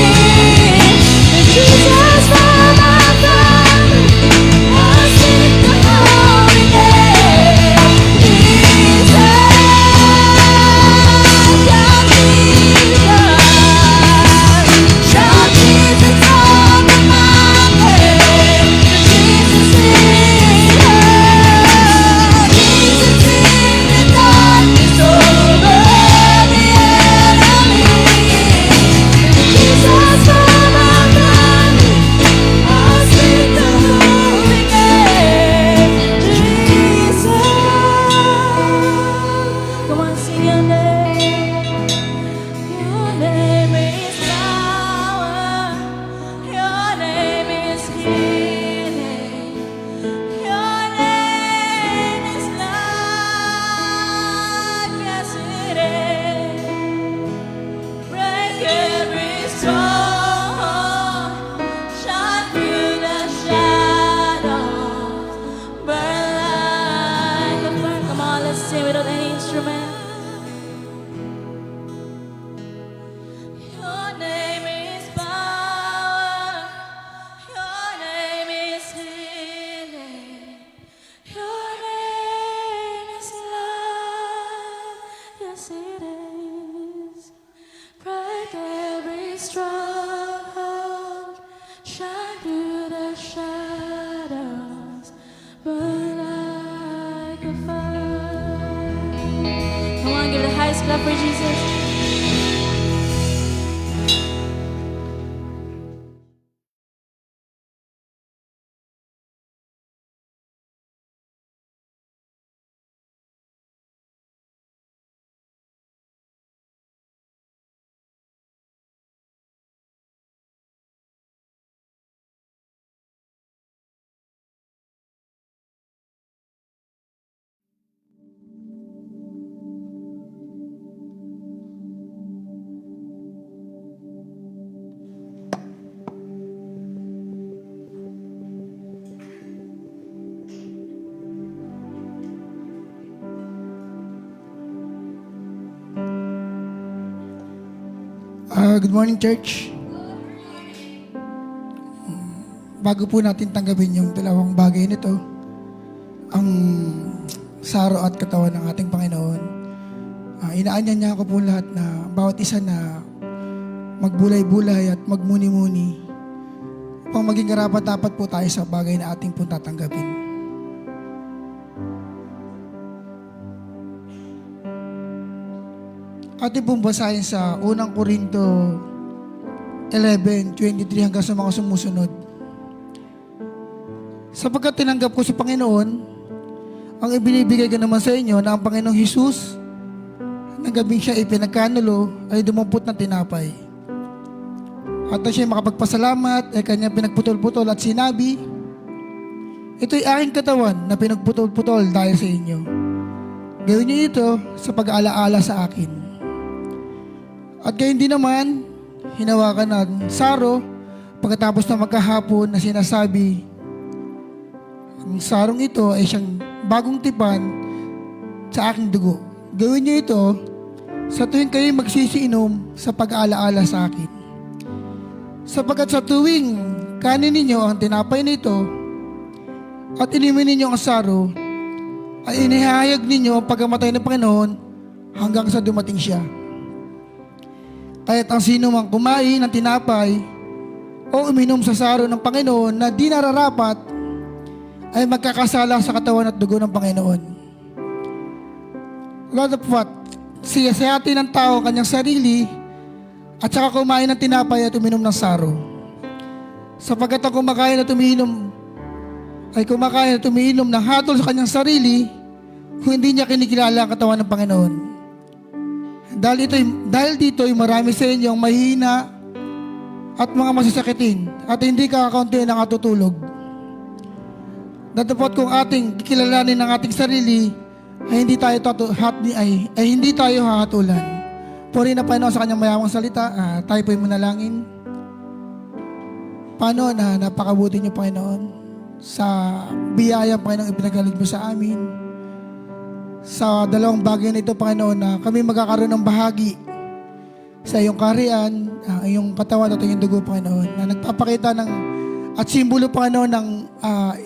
Jesus from my heart, I speak the holy name, Jesus. Shout Jesus on the mountain, Jesus in the Jesus in the darkness over every enemy, Jesus from my heart, I speak the holy name, Jesus. Come on, sing your name. Your name is power. Your name is healing. Your name is life. Yes, it is. Break every storm. Shine through the shadows. Burn like a fire. Come on, let's sing without any instrument. Your name is power. Your name is healing. Your name is love. Yes, it is. Break every stronghold. Shine through the shadows. Burn like a fire. Come on, give the highest clap for Jesus. Good morning, church. Bago po natin tanggapin yung dalawang bagay nito, ang saro at katawan ng ating Panginoon, inaanyan niya ako po lahat na bawat isa na magbulay-bulay at magmuni-muni upang maging karapat-dapat po tayo sa bagay na ating po tatanggapin. Ating pong basahin sa unang Korinto 11:23 hanggang sa mga sumusunod. Sapagkat tinanggap ko sa Panginoon, ang ibinibigay ko naman sa inyo na ang Panginoong Hesus, nang gabing siya ipinagkanulo, ay dumampot ng tinapay. At na siya makapagpasalamat, ay kanya pinagputol-putol at sinabi, ito'y aking katawan na pinagputol-putol dahil sa inyo. Gawin niyo ito sa pag-aalaala sa akin. At gayon din naman, hinawakan ng saro pagkatapos na magkahapon na sinasabi, ang sarong ito ay siyang bagong tipan sa aking dugo. Gawin niyo ito sa tuwing kayo magsisiinom sa pag-aalaala sa akin. Sapagkat sa tuwing kanin ninyo ang tinapay nito at inimin ninyo ang saro, ay inihayag ninyo ang pagkamatay ng Panginoon hanggang sa dumating siya. Kaya't ang sino mang kumain ng tinapay o uminom sa saro ng Panginoon na di nararapat ay magkakasala sa katawan at dugo ng Panginoon. Lord of what? Siyasayati ng tao kanyang sarili at saka kumain ng tinapay at uminom ng saro. Sapagkat ang kumakain at umiinom ng hatol sa kanyang sarili, kung hindi niya kinikilala ang katawan ng Panginoon. Dahil dito ay marami sa inyo ang mahihina at mga masasakitin at hindi kakaunti ng katutulog. Datapot kung ating kikilalanin ang ating sarili ay hindi tayo hahatulan. Puri na Panginoon sa kanyang mayamang salita. Tayo po'y manalangin. Paano na napakabuti niyo, Panginoon, sa biyaya, Panginoon, ipinagalig mo sa amin. Sa dalawang bagay na ito, Panginoon, na kami magkakaroon ng bahagi sa iyong kaharian, iyong katawan at iyong dugo, Panginoon, na nagpapakita ng at simbolo, Panginoon, ng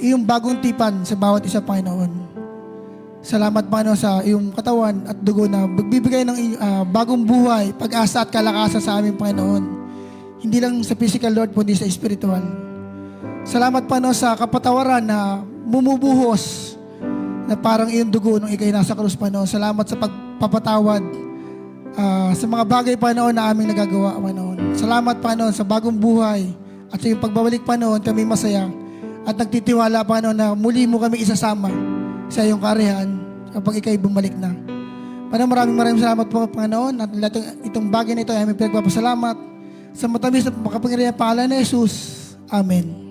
iyong bagong tipan sa bawat isa, Panginoon. Salamat, Panginoon, sa iyong katawan at dugo na magbibigay ng bagong buhay, pag-asa at kalakasan sa amin, Panginoon. Hindi lang sa physical, Lord, kundi sa spiritual. Salamat, Panginoon, sa kapatawaran na bumubuhos na parang iyong dugo nung ikay nasa krus, Panginoon. Salamat sa pagpapatawad sa mga bagay, Panginoon, na aming nagagawa, Panginoon. Salamat, Panginoon, sa bagong buhay at sa iyong pagbabalik, Panginoon, kami masaya at nagtitiwala, Panginoon, na muli mo kami isasama sa iyong kaharian kapag ikay bumalik na. Panginoon, maraming salamat po, Panginoon, at itong bagay na ito ay aming pinagpapasalamat sa matamis na makapangyarihan pangalan ni Jesus. Amen.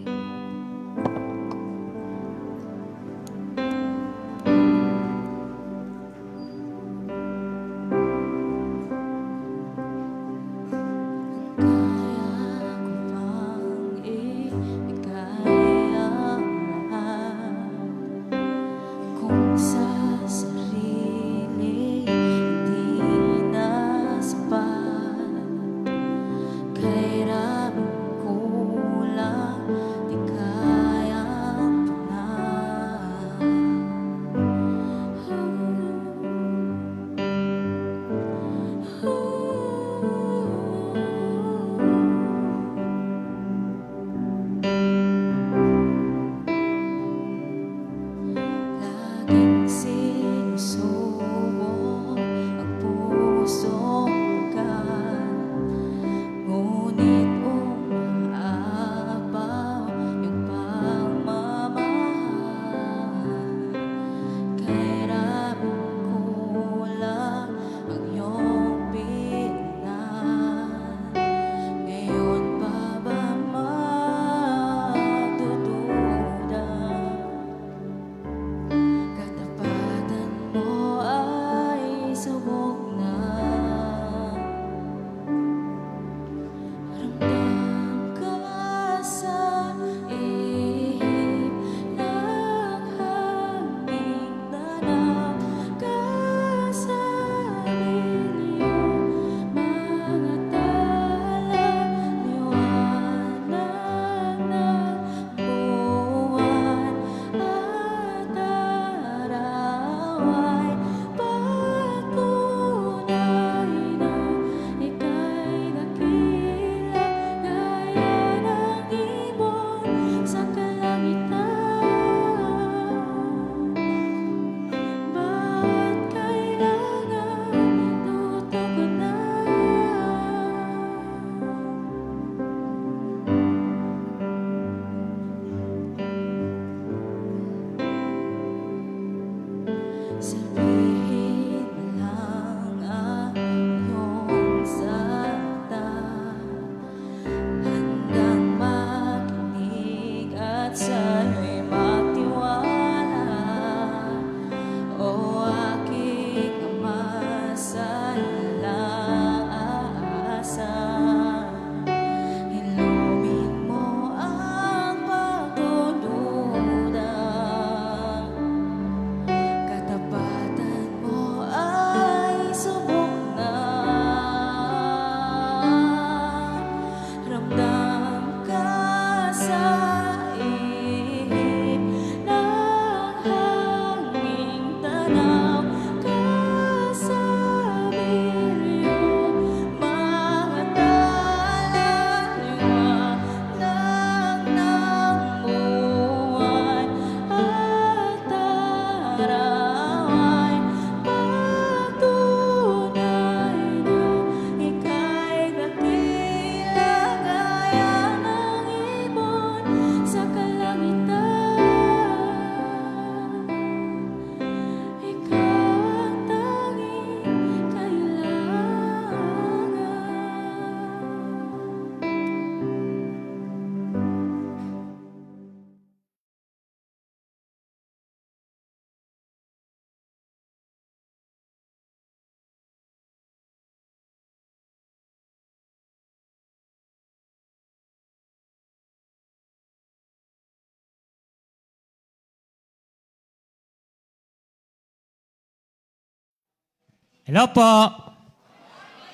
Hello po.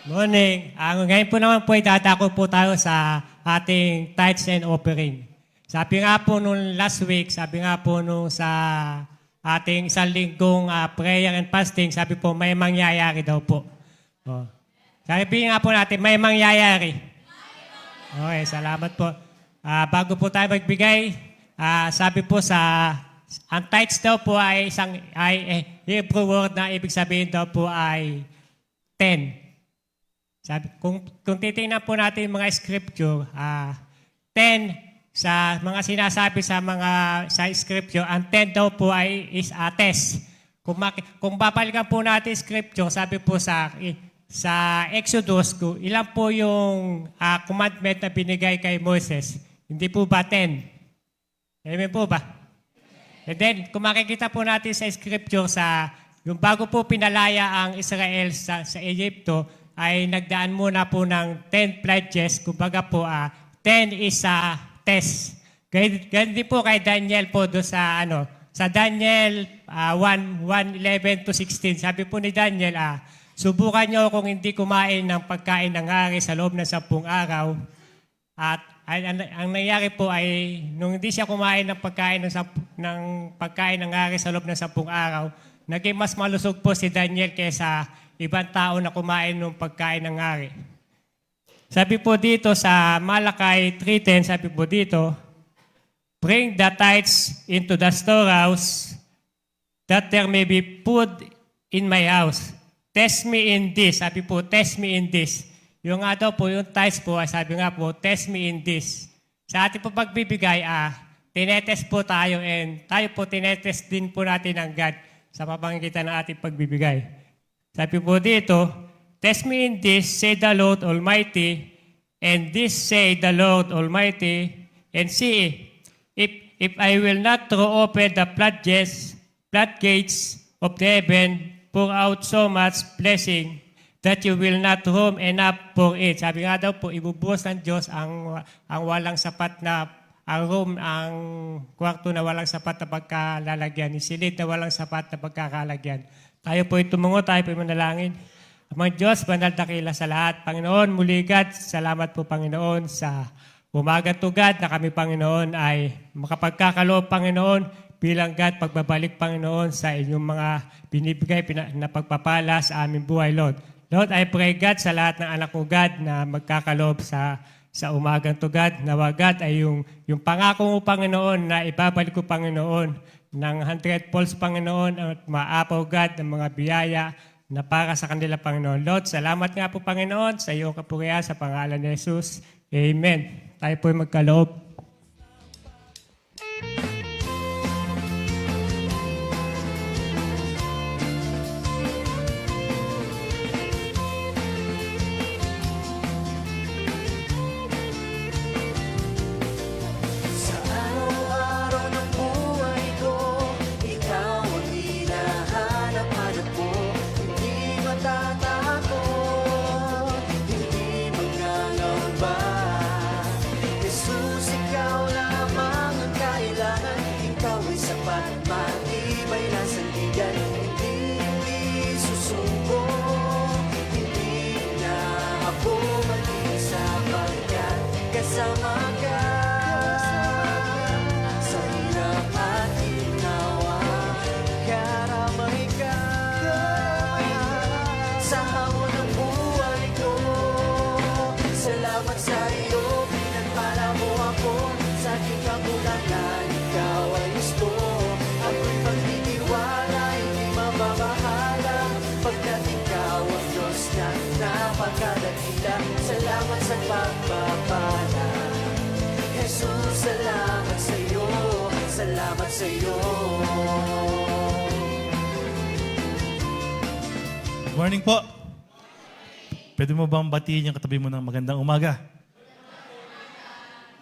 Morning. Ngayon po naman po, dadako po tayo sa ating tithes and offering. Sabi nga po nung last week, sabi nga po nung sa ating isang linggong prayer and fasting, sabi po may mangyayari daw po. Oh. Sabi nga po natin, may mangyayari. Okay, salamat po. Bago po tayo magbigay, sabi po ang tithes daw po ay isang Hebrew word na ibig sabihin daw po ay 10. Sabi, kung titingnan po natin yung mga scripture, 10 sa mga sinasabi sa scripture, ang 10 daw po is ates. Kung babalikan po natin scripture, sabi po sa Exodus, ilan po yung commandment na binigay kay Moses? Hindi po ba 10? Amen po ba? And then, kung makikita po natin sa scripture, yung bago po pinalaya ang Israel sa Egypto, ay nagdaan muna po ng 10 pledges. Kumbaga po, 10 is a test. Ganyan din po kay Daniel po doon sa Daniel 1:11 to 16. Sabi po ni Daniel, subukan nyo kung hindi kumain ng pagkain ng hari sa loob ng 10 araw. At ang nangyari po ay, nung hindi siya kumain ng pagkain ng hari sa loob ng 10 araw, naging mas malusog po si Daniel kaysa ibang tao na kumain ng pagkain ng hari. Sabi po dito sa Malakay 3:10, sabi po dito, bring the tithes into the storehouse, that there may be food in my house. Test me in this. Sabi po, test me in this. Yung nga daw po, yung tithes po, sabi nga po, test me in this. Sa ating po pagbibigay, tinetest po tayo and tayo po tinetest din po natin ang God sa pamamagitan ng ating pagbibigay. Sabi po dito, test me in this, say the Lord Almighty, and this say the Lord Almighty, and see if I will not throw open the floodgates of the heaven, pour out so much blessing that you will not room enough for it. Sabi nga daw po, ibubuhos ng Diyos ang walang sapat na ang kwarto na walang sapat na pagkalalagyan, yung silid na walang sapat na pagkakalagyan. Tayo po tumungo, tayo po manalangin. Amang Diyos, banal dakila sa lahat. Panginoon, muli God, salamat po Panginoon sa umaga to God na kami Panginoon ay makapagkakaloob Panginoon bilang God pagbabalik Panginoon sa inyong mga binibigay na pagpapala sa aming buhay, Lord. Lord, I pray God sa lahat ng anak ko God na magkakaloob sa umagang to God. Nawa God ay yung pangako mo Panginoon na ibabalik ko Panginoon ng 100 folds Panginoon at maapaw God ng mga biyaya na para sa kanila Panginoon. Lord, salamat nga po Panginoon sa iyong kapurihan sa pangalan ni Jesus. Amen. Tayo po'y magkaloob. Salamat sa pagpapala. Jesus, salamat sa iyo. Salamat sa iyo. Good morning po. Pwede mo bang batiin yung katabi mo ng magandang umaga?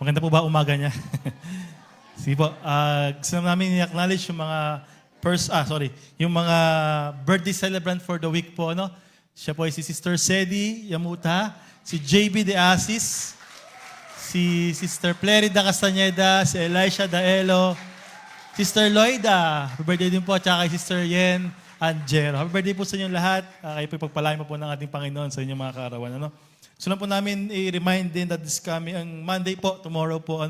Maganda po ba umaga niya? Sige po. Gusto namin i-acknowledge yung mga yung mga birthday celebrant for the week po, ano? Siya po ay si Sister Sedi Yamuta, si JB De Asis, si Sister Plerida Castañeda, si Elisha Daelo, Sister Loida, birthday din po, at saka Sister Yen Angelo. Happy birthday po sa inyong lahat. Kayo po pagpalain po ng ating Panginoon sa inyong mga kaarawan. Ano? So lang po namin i-remind din that this coming ang Monday po, tomorrow po,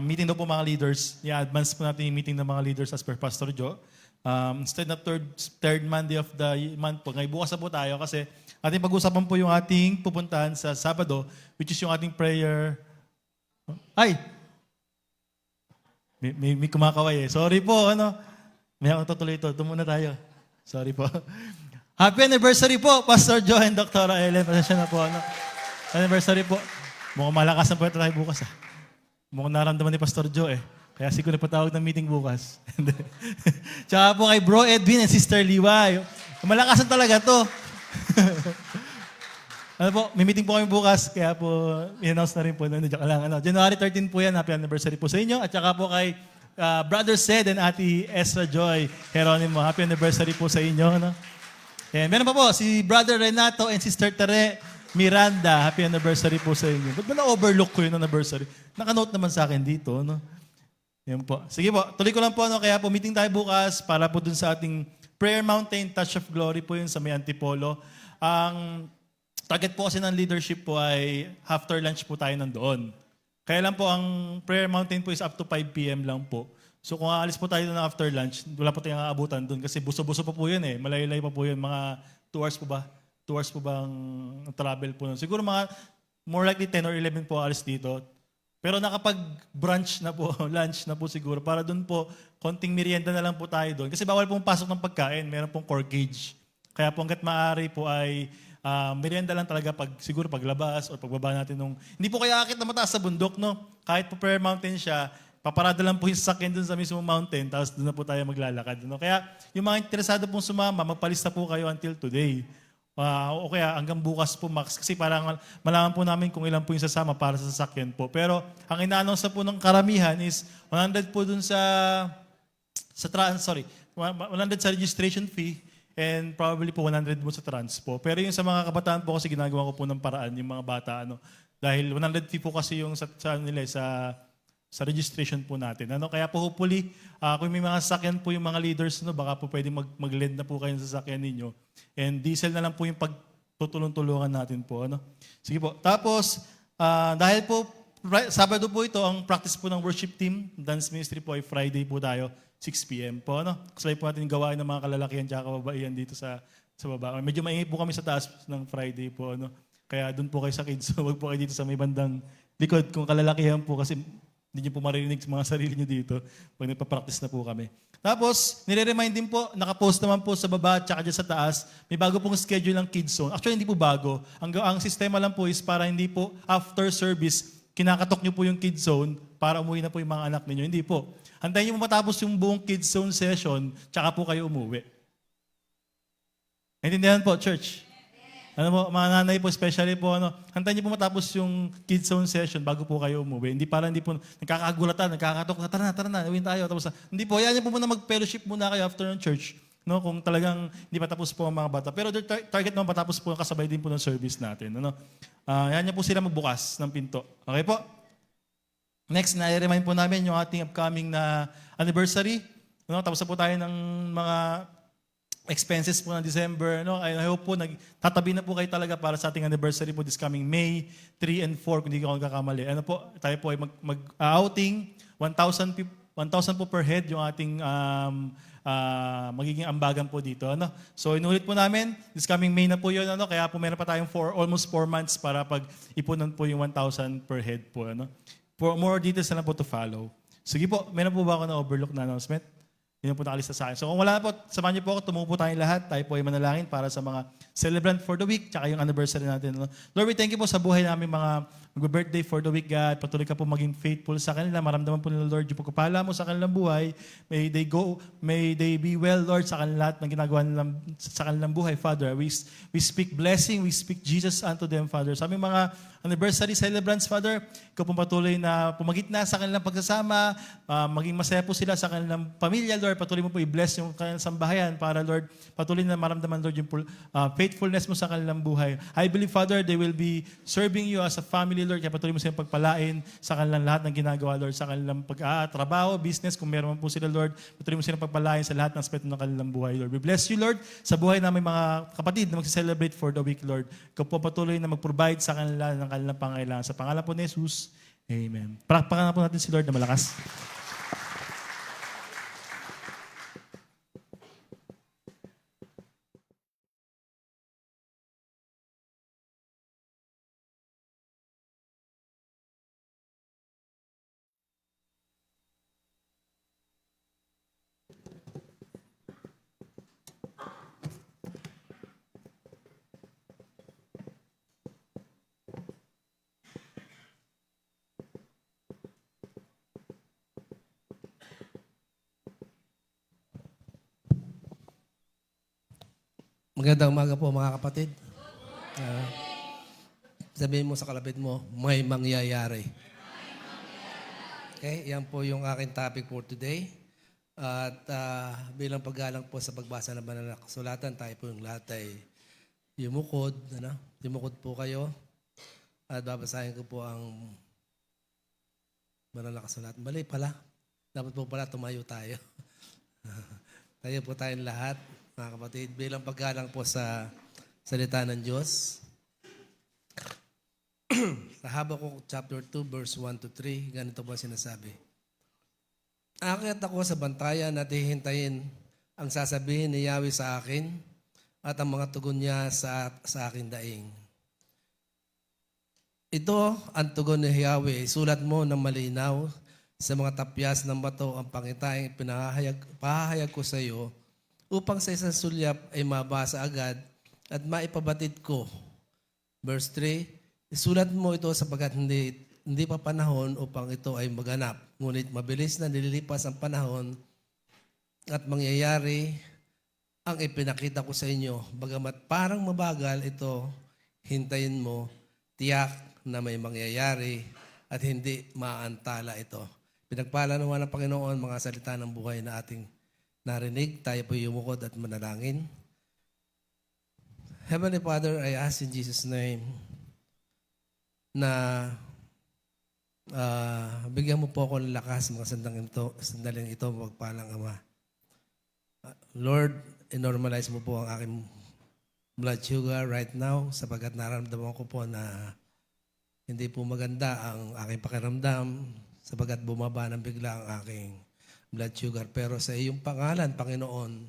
meeting daw po mga leaders. I-advance po natin yung meeting ng mga leaders as per Pastor Joe. Instead na third Monday of the month po. Ngayon bukas na po tayo kasi ating pag-usapan po yung ating pupuntahan sa Sabado, which is yung ating prayer. Ay! May kumakaway eh. Sorry po, May akong tutuloy ito. Ito muna tayo. Sorry po. Happy anniversary po, Pastor Joe and Dr. Ellen. Pasensya na po, Anniversary po. Mukhang malakasan po ito tayo bukas, Mukhang naramdaman ni Pastor Joe, Kaya siguro napatawag ng meeting bukas. Tsaka po kay Bro Edwin and Sister Liwa. Malakasan talaga to. May meeting po kami bukas, kaya po i-announce na rin po. January 13 po yan, happy anniversary po sa inyo. At saka po kay Brother Sed and Ate Ezra Joy Geronimo, happy anniversary po sa inyo. And meron pa po, si Brother Renato and Sister Tere Miranda, happy anniversary po sa inyo. Ba't ba na-overlook ko yung anniversary? Nakanote naman sa akin dito, Yan po. Sige po, tuloy ko lang po, kaya po meeting tayo bukas para po dun sa ating Prayer Mountain Touch of Glory po yun sa may Antipolo. Ang target po kasi ng leadership po ay after lunch po tayo nandoon. Kaya lang po ang Prayer Mountain po is up to 5 p.m. lang po. So kung aalis po tayo na after lunch, wala po tayong aabutan doon kasi buso-buso pa po yun Malayo-layo pa po yun. Mga 2 hours po ba? 2 hours po ba ang travel po nun? Siguro mga more likely 10 or 11 po alis dito. Pero nakapag-brunch na po, lunch na po siguro. Para doon po, konting merienda na lang po tayo doon. Kasi bawal pong pasok ng pagkain. Meron pong core cage. Kaya po hanggat maaari po ay merienda lang talaga siguro paglabas o pagbaba natin nung... Hindi po kaya akit na mataas sa bundok, Kahit po Prayer Mountain siya, paparada lang po yung sasakyan dun sa mismo mountain, tapos doon na po tayo maglalakad. Kaya yung mga interesado pong sumama, magpalista po kayo until today. O kaya hanggang bukas po max. Kasi parang malaman po namin kung ilan po yung sasama para sa sasakyan po. Pero ang ina-announce po ng karamihan is 100 po dun 100 sa registration fee. And probably po 100 mo sa transpo. Pero yung sa mga kabataan po kasi ginagawa ko po ng paraan yung mga bata. Dahil 100 fee po kasi yung sa registration po natin. Kaya po hopefully, kung may mga sasakyan po yung mga leaders, baka po pwede mag-lend na po kayo sa sasakyan ninyo. And diesel na lang po yung pagtutulong-tulungan natin po. Sige po. Tapos, dahil po, Sabado po ito, ang practice po ng worship team, dance ministry po ay Friday po tayo, 6 p.m. po. Kasabay po natin yung gawain ng mga kalalakihan at kababaihan dito sa baba. Medyo maingay po kami sa taas ng Friday po. Kaya doon po kayo sa kids. So, wag po kayo dito sa may bandang likod kung kalalakihan po kasi hindi nyo po maririnig sa mga sarili nyo dito pag nagpa-practice na po kami. Tapos, nire-remind din po, nakapost naman po sa baba at saka dyan sa taas, may bago pong schedule ng kids zone. Actually, hindi po bago. Ang sistema lang po is para hindi po after service, kinakatok nyo po yung kids zone para umuwi na po yung mga anak ninyo. Hindi po. Hantayin nyo po matapos yung buong kids zone session, tsaka po kayo umuwi. Naintindihan po, church? Mga nanay po, especially po, hantayin niyo po matapos yung kids zone session bago po kayo umuwi. Hindi po nagkakagulatan, nagkakatok, tara na, uwin tayo. Tapos, hindi po, yan niyo po muna mag-fellowship muna kayo after ng church. Kung talagang hindi pa tapos po ang mga bata. Pero target naman patapos po kasabay din po ng service natin. Yan niyo po sila magbukas ng pinto. Okay po? Next, na-remind po namin yung ating upcoming na anniversary. Tapos na po tayo ng mga expenses po ng December. I hope po, tatabi na po kayo talaga para sa ating anniversary po this coming May 3 and 4, kung hindi ko kakamali. Tayo po ay mag-outing, 1,000 po per head yung ating magiging ambagan po dito. So, inulit po namin, this coming May na po yun. Kaya po meron pa tayong almost 4 months para pag-ipunan po yung 1,000 per head po. For more details na lang po to follow. Sige po, meron po ba ako na overlook na announcement? Yun po nakalista sa akin. So kung wala na po, samahan niyo po ako, tumupo tayong lahat. Tayo po ay manalangin para sa mga celebrant for the week, tsaka yung anniversary natin. Lord, we thank you po sa buhay namin mga mag-birthday for the week, God. Patuloy ka po maging faithful sa kanila. Maramdaman po nila, Lord, yung pagkapala mo sa kanilang buhay. May they be well, Lord, sa kanilang lahat ng ginagawa nilang, sa kanilang buhay, Father. We speak blessing, we speak Jesus unto them, Father. Sa aming mga anniversary celebrants, Father, ikaw po patuloy na pumagitna sa kanilang pagsasama, maging masaya po sila sa kanilang pamilya, Lord. Lord, patuloy mo po i-bless yung kanilang sambahayan para, Lord, patuloy na maramdaman, Lord, yung faithfulness mo sa kanilang buhay. I believe, Father, they will be serving you as a family, Lord, kaya patuloy mo silang pagpalain sa kanilang lahat ng ginagawa, Lord, sa kanilang pag-trabaho, business, kung meron man po sila, Lord, patuloy mo silang pagpalain sa lahat ng aspect ng kanilang buhay, Lord. We bless you, Lord, sa buhay namin mga kapatid na mag-celebrate for the week, Lord. Ikaw po patuloy na mag-provide sa kanila ng kanilang pangailangan. Sa pangalan po ni Jesus, amen. Palakpakan na po natin si Lord na malakas. Magandang umaga po mga kapatid. Sabihin mo sa kalapit mo, may mangyayari. Okay, yan po yung aking topic for today. At bilang paggalang po sa pagbasa ng banal na kasulatan, tayo po yung lahat ay yumukod. Yumukod po kayo. At babasahin ko po ang banal na kasulatan. Mali pala. Dapat po pala tumayo tayo. Tayo po tayong lahat, mga kapatid, bilang paggalang po sa salita ng Diyos. Sa Habakuk chapter 2, verse 1 to 3, ganito po sinasabi. Aakyat ako sa bantayan at hihintayin ang sasabihin ni Yahweh sa akin at ang mga tugon niya sa akin daing. Ito ang tugon ni Yahweh, sulat mo ng malinaw sa mga tapyas ng bato ang pangitaing pahahayag ko sa iyo upang sa isang sulyap ay mabasa agad at maipabatid ko. Verse 3, isulat mo ito sapagkat hindi pa panahon upang ito ay maganap. Ngunit mabilis na nililipas ang panahon at mangyayari ang ipinakita ko sa inyo. Bagamat parang mabagal ito, hintayin mo, tiyak na may mangyayari at hindi maantala ito. Pinagpala naman ng Panginoon mga salita ng buhay na ating narinig. Tayo po yumukod at manalangin. Heavenly Father, I ask in Jesus' name na bigyan mo po ako ng lakas mga sandaling ito, magpalang Ama. Lord, normalize mo po ang aking blood sugar right now sapagkat nararamdaman ko po na hindi po maganda ang aking pakiramdam sapagkat bumaba ng bigla ang aking blood sugar. Pero sa iyong pangalan, Panginoon,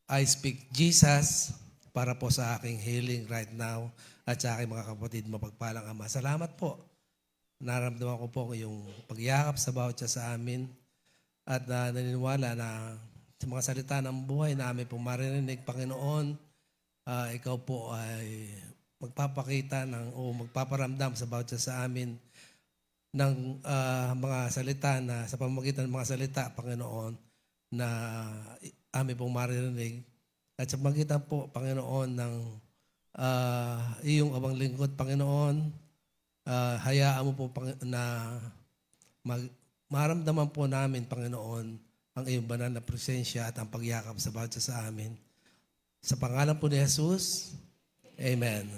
I speak Jesus para po sa aking healing right now at sa aking mga kapatid, mapagpalang Ama. Salamat po. Naramdaman ko po yung pagyakap sa bawat siya sa amin at naniniwala na sa mga salita ng buhay na aming pong maririnig, Panginoon, ikaw po ay magpapakita o magpaparamdam sa bawat siya sa amin ng mga salita na sa pamamagitan ng mga salita, Panginoon, na aming pong maririnig. At sa pamamagitan po, Panginoon, ng iyong abang lingkod, Panginoon, hayaan mo po na maramdaman po namin, Panginoon, ang iyong banal na presensya at ang pagyakap sa bawat isa sa amin. Sa pangalan po ni Jesus, Amen.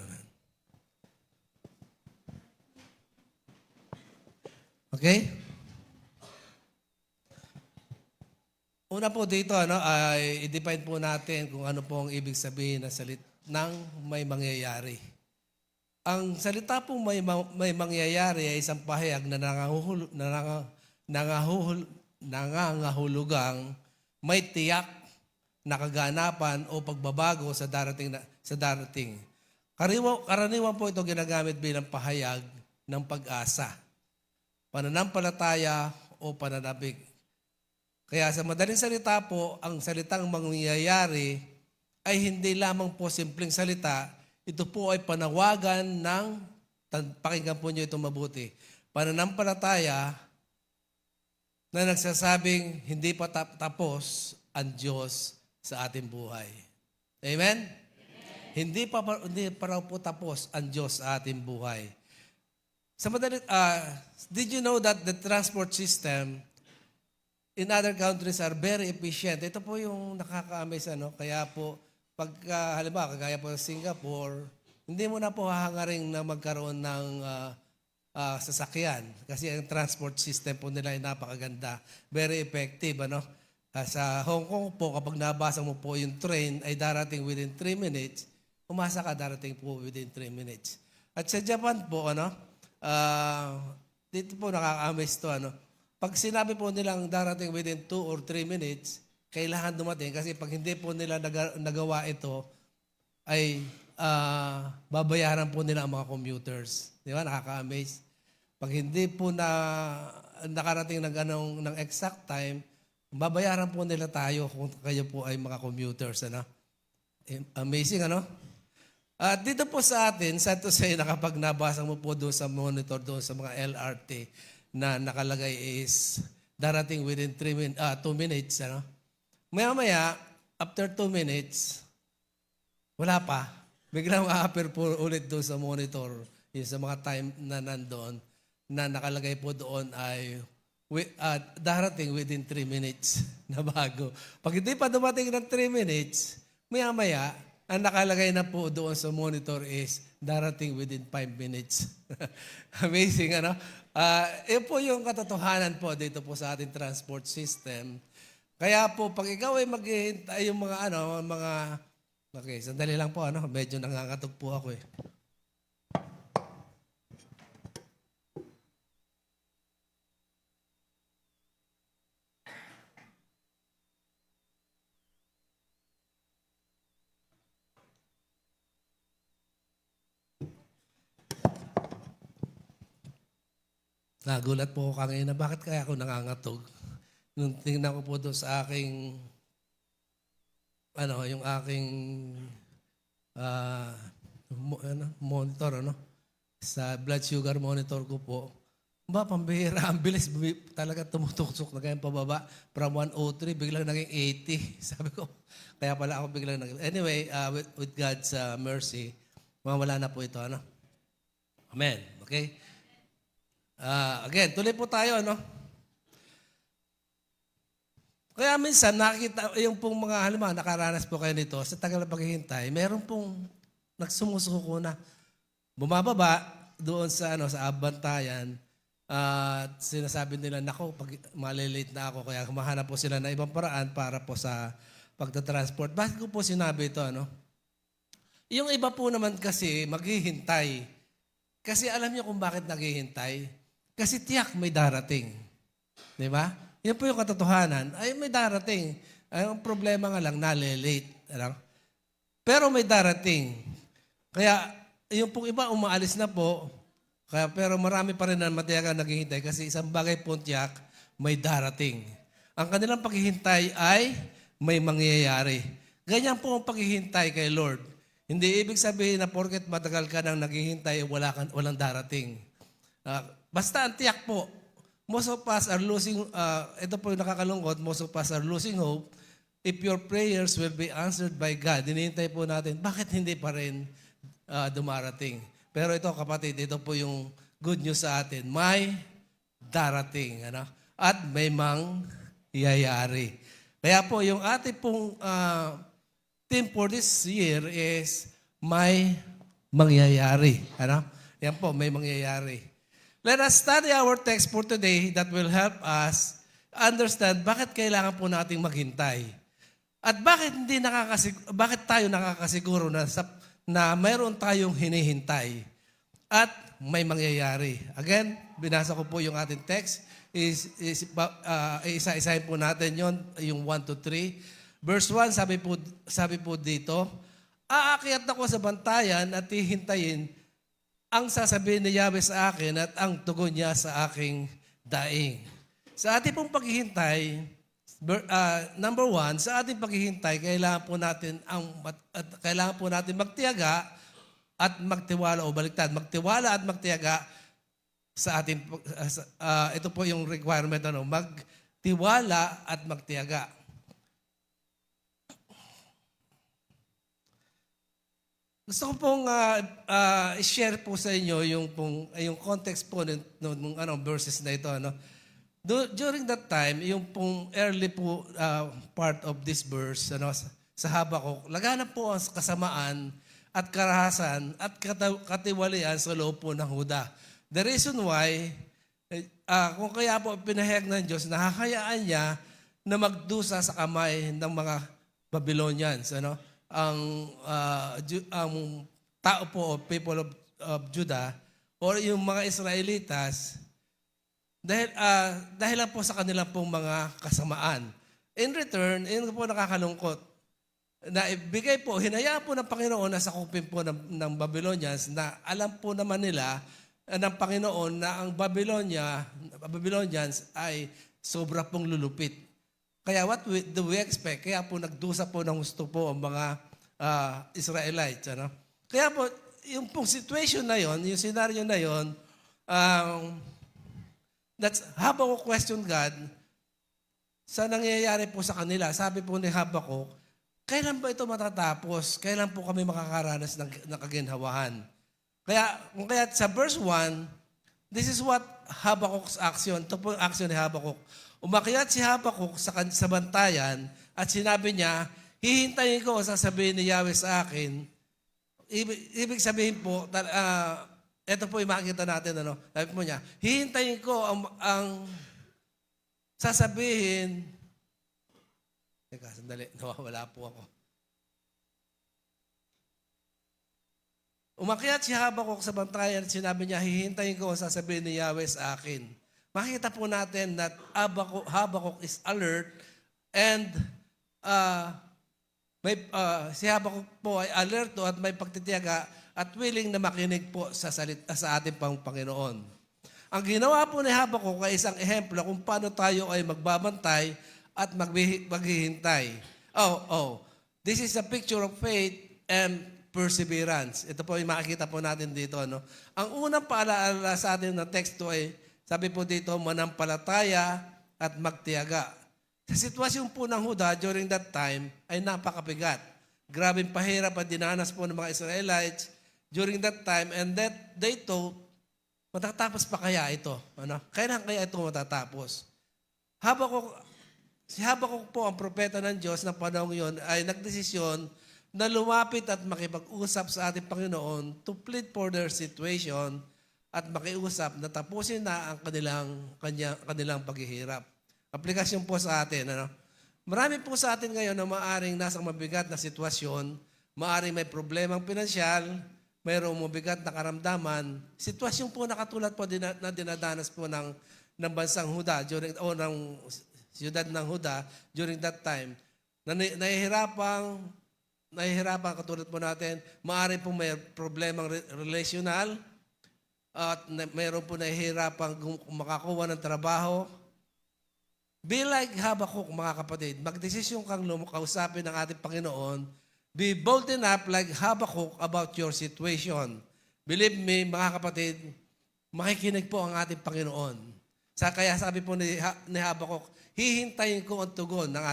Okay? Una po dito, ay i-define po natin kung ano po ang ibig sabihin ng may mangyayari. Ang salita pong may mangyayari ay isang pahayag na nangangahulugang may tiyak na kaganapan o pagbabago sa darating. Karaniwan po ito ginagamit bilang pahayag ng pag-asa, pananampalataya o pananabik. Kaya sa madaling salita po, ang salitang mangyayari ay hindi lamang po simpleng salita. Ito po ay panawagan ng, pakinggan po niyo ito mabuti, pananampalataya na nagsasabing hindi pa tapos ang Diyos sa ating buhay. Amen? Hindi pa raw po tapos ang Diyos sa ating buhay. Sa did you know that the transport system in other countries are very efficient. Ito po yung nakaka-amaze, ano? Kaya po, pagka, halimbawa, kagaya po sa Singapore, hindi mo na po hahangaring na magkaroon ng sasakyan. Kasi ang transport system po nila ay napakaganda. Very effective, ano? Sa Hong Kong po, kapag nabasa mo po yung train ay darating within 3 minutes, umasa ka darating po within 3 minutes. At sa Japan po, ano? Dito po nakaka-amaze to, ano? Pag sinabi po nilang darating within 2 or 3 minutes, kailangan dumating. Kasi pag hindi po nila nagawa ito, ay babayaran po nila ang mga commuters. Di ba? Nakaka-amaze. Pag hindi po nakarating ng exact time, babayaran po nila tayo kung kayo po ay mga commuters. Ano? Amazing, ano? At dito po sa atin, sad to say, na kapag nabasa mo po doon sa monitor, doon sa mga LRT, na nakalagay is darating within 2 minutes. Ano? Maya-maya, after 2 minutes, wala pa. Biglang a-appear po ulit doon sa monitor, yung sa mga time na nandoon, na nakalagay po doon ay darating within 3 minutes na bago. Pag hindi pa dumating ng 3 minutes, maya-maya, ang nakalagay na po doon sa monitor is darating within 5 minutes. Amazing, ano? Yun po yung katotohanan po dito po sa ating transport system. Kaya po, pag ikaw ay maghihintay yung mga okay, sandali lang po, ano? Medyo nangangatog po ako eh. Nagulat po ako kanina, bakit kaya ako nangangatog? Nung tingnan ko po doon sa aking, yung aking monitor, sa blood sugar monitor ko po, pambihira, ang bilis, talaga tumutuksok na kayang pababa. From 103, biglang naging 80. Sabi ko, kaya pala ako biglang naging... Anyway, with God's mercy, mawala na po ito, ano? Amen. Okay? Again, tuloy po tayo, ano? Kaya minsan, nakikita, yung pong mga, halimbawa, nakaranas po kayo nito, sa tagal na paghihintay, meron pong nagsumusuko na bumababa doon sa, sa abantayan, at sinasabi nila, nako, pag malilate na ako, kaya humahanap po sila na ibang paraan para po sa pagtatransport. Bakit ko po sinabi ito, ano? Yung iba po naman kasi, maghihintay. Kasi alam niyo kung bakit naghihintay? Kasi tiyak may darating. Di ba? Yan po yung katotohanan. Ay, may darating. Ang problema nga lang, nalilate. Pero may darating. Kaya, yung pong iba umaalis na po, pero marami pa rin na matiyaga naghihintay kasi isang bagay po tiyak, may darating. Ang kanilang paghihintay ay may mangyayari. Ganyan po ang paghihintay kay Lord. Hindi ibig sabihin na porket matagal ka nang naghihintay, walang darating. Basta ang tiyak po, most of us are losing, ito po yung nakakalungkot, most of us are losing hope if your prayers will be answered by God. Hinihintay po natin, bakit hindi pa rin dumarating? Pero ito kapatid, ito po yung good news sa atin. May darating. Ano? At may mangyayari. Kaya po yung ating pong theme for this year is may mangyayari. Ano? Yan po, may mangyayari. Let us study our text for today that will help us understand bakit kailangan po nating maghintay. At bakit tayo nakakasiguro na mayroon tayong hinihintay at may mangyayari. Again, binasa ko po yung ating text. Isa-isahin po natin yon, yung 1 to 3. Verse 1, sabi po dito, aakyat ako sa bantayan at hihintayin ang sasabihin ni Yahweh sa akin at ang tugon niya sa aking daing. Sa ating pong paghihintay, number 1, sa ating paghihintay, kailangan po natin magtiyaga at magtiwala o baliktad. Magtiwala at magtiyaga sa ating, ito po yung requirement, magtiwala at magtiyaga. Gusto ko pong i-share po sa inyo yung context po ng verses na ito. During that time, yung pong early po part of this verse, sa Habakuk, laganap po ang kasamaan at karahasan at katiwalian sa loob po ng Huda. The reason why, kung kaya po pinahayag ng Diyos, nakakayaan niya na magdusa sa kamay ng mga Babylonians. Ang tao po, people of Judah, or yung mga Israelitas, dahil lang po sa kanilang pong mga kasamaan. In return, yun po nakakalungkot, na ibigay po, hinayaan po ng Panginoon na sakupin po ng Babylonians na alam po naman nila ng Panginoon na ang Babylonians ay sobra pong lulupit. Kaya what do we expect? Kaya po nagdusa po ng gusto po ang mga Israelites. Kaya po, yung pong situation na yon, yung scenario na yon, that's Habakuk question God sa nangyayari po sa kanila. Sabi po ni Habakuk, kailan ba ito matatapos? Kailan po kami makakaranas ng kaginhawahan? Kaya sa verse 1, this is what Habakuk's action. Ito po yung action ni Habakuk. Umakyat si Habakuk sa bantayan at sinabi niya, hihintayin ko ang sasabihin ni Yahweh sa akin. Ibig sabihin po, ito po yung makikita natin. Sabi po niya, hihintayin ko ang sasabihin. Teka, sandali. Nawawala po ako. Umakyat si Habakuk sa bantayan at sinabi niya, hihintayin ko ang sasabihin ni Yahweh sa akin. Makikita po natin that Habakuk is alert and si Habakuk po ay alerto at may pagtitiyaga at willing na makinig po sa ating Panginoon. Ang ginawa po ni Habakuk ay isang ehemplo kung paano tayo ay magbabantay at maghihintay. This is a picture of faith and perseverance. Ito po yung makikita po natin dito. Ang unang paalaala sa atin ng teksto ay, sabi po dito, manampalataya at magtiyaga. Sa sitwasyon po ng Huda during that time ay napakabigat. Grabing pahirap at dinanas po ng mga Israelites during that time, and that they thought, matatapos pa kaya ito? Kailan kaya ito matatapos? Si Habakuk po, ang propeta ng Diyos na panahon yun, ay nagdesisyon na lumapit at makipag-usap sa ating Panginoon to plead for their situation at makiusap na tapusin na ang kanilang paghihirap. Aplikasyon po sa atin. Marami po sa atin ngayon na maaring nasa mabigat na sitwasyon, maaring may problemang pinansyal, mayroong mabigat na karamdaman. Sitwasyon po na katulad po na dinadanas po ng bansang Huda o ng siyudad ng Huda during that time. Nahihirapan katulad po natin, maaring po may problemang relational at mayroon po nahihirapan makakuha ng trabaho. Be like Habakuk, mga kapatid. Magdesisyon kang kausapin ng ating Panginoon. Be bold enough like Habakuk about your situation. Believe me, mga kapatid, makikinig po ang ating Panginoon. Kaya sabi po ni Habakuk, hihintayin ko ang tugon ng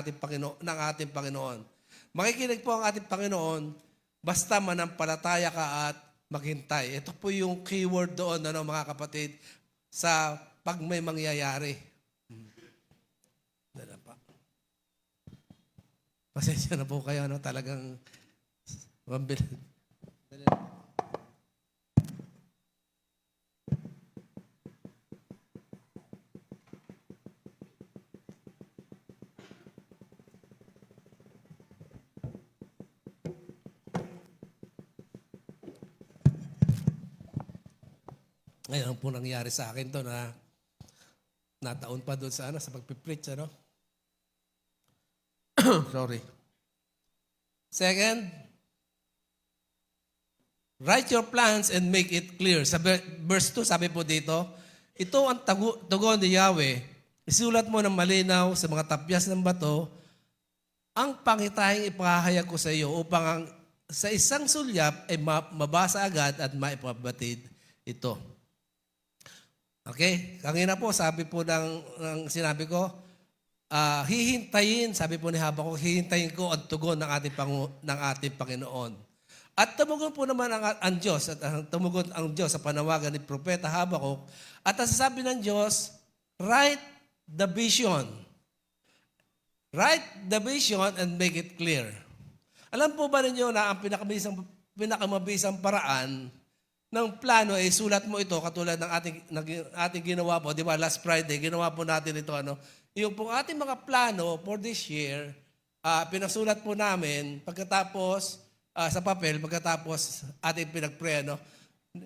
ating Panginoon. Makikinig po ang ating Panginoon, basta manampalataya ka at maghintay. Ito po yung keyword doon, mga kapatid, sa pag may mangyayari. Dala pa. Pasensya na po kayo, talagang mambil. Ngayon po nangyari sa akin to na nataon pa doon sa pagpipreach, Sorry. Second, write your plans and make it clear. Sa verse 2, sabi po dito, ito ang tugon ni Yahweh. Isulat mo ng malinaw sa mga tapyas ng bato ang pangitahing ipahayag ko sa iyo upang sa isang sulyap ay mabasa agad at maipabatid ito. Okay? Kanina po, sabi po ng sinabi ko, hihintayin, sabi po ni Habakuk, hihintayin ko ang tugon ng ating Panginoon. At tumugon po naman ang Diyos, tumugon ang Diyos sa panawagan ni Propeta Habakuk, at ang sasabi ng Diyos, write the vision. Write the vision and make it clear. Alam po ba ninyo na ang pinakamabisang paraan ng plano ay sulat mo ito katulad ng ating ginawa po, di ba? Last Friday, ginawa po natin ito. Yung pong ating mga plano for this year, pinasulat po namin pagkatapos sa papel, pagkatapos ating pinag-pray.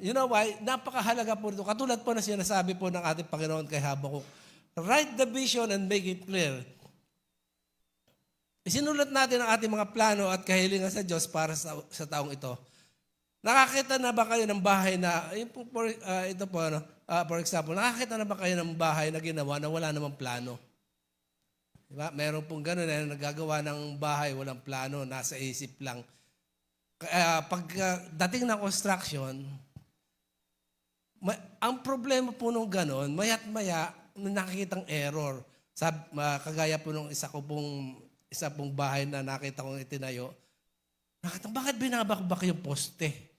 You know why? Napakahalaga po ito. Katulad po na sinasabi po ng ating Panginoon kay Habakuk. Write the vision and make it clear. Isinulat natin ang ating mga plano at kahilingan sa Diyos para sa taong ito. Nakakita na ba kayo ng bahay na, for example, nakakita na ba kayo ng bahay na ginawa na wala namang plano? Diba? Meron pong gano'n na nagagawa ng bahay, walang plano, nasa isip lang. Pag dating ng construction, ang problema po nung gano'n, maya't maya, nakikitang error. Kagaya po nung isa pong bahay na nakita kong itinayo, bakit binabakbak yung poste?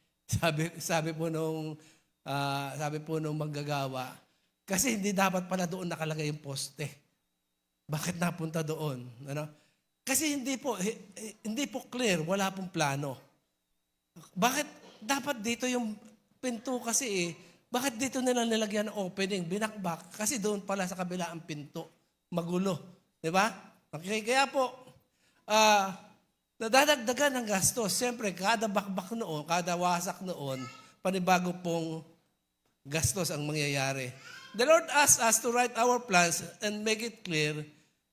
Sabi po nung manggagawa, kasi hindi dapat pala doon nakalagay yung poste. Bakit napunta doon? Kasi hindi po clear, wala pong plano. Bakit dapat dito yung pinto kasi bakit dito nila nilagyan ng opening, binakbak? Kasi doon pala sa kabila ang pinto. Magulo. Di ba? Okay, kaya po, nadadagdagan ng gastos. Siyempre, kada bakbak noon, kada wasak noon, panibago pong gastos ang mangyayari. The Lord asks us to write our plans and make it clear.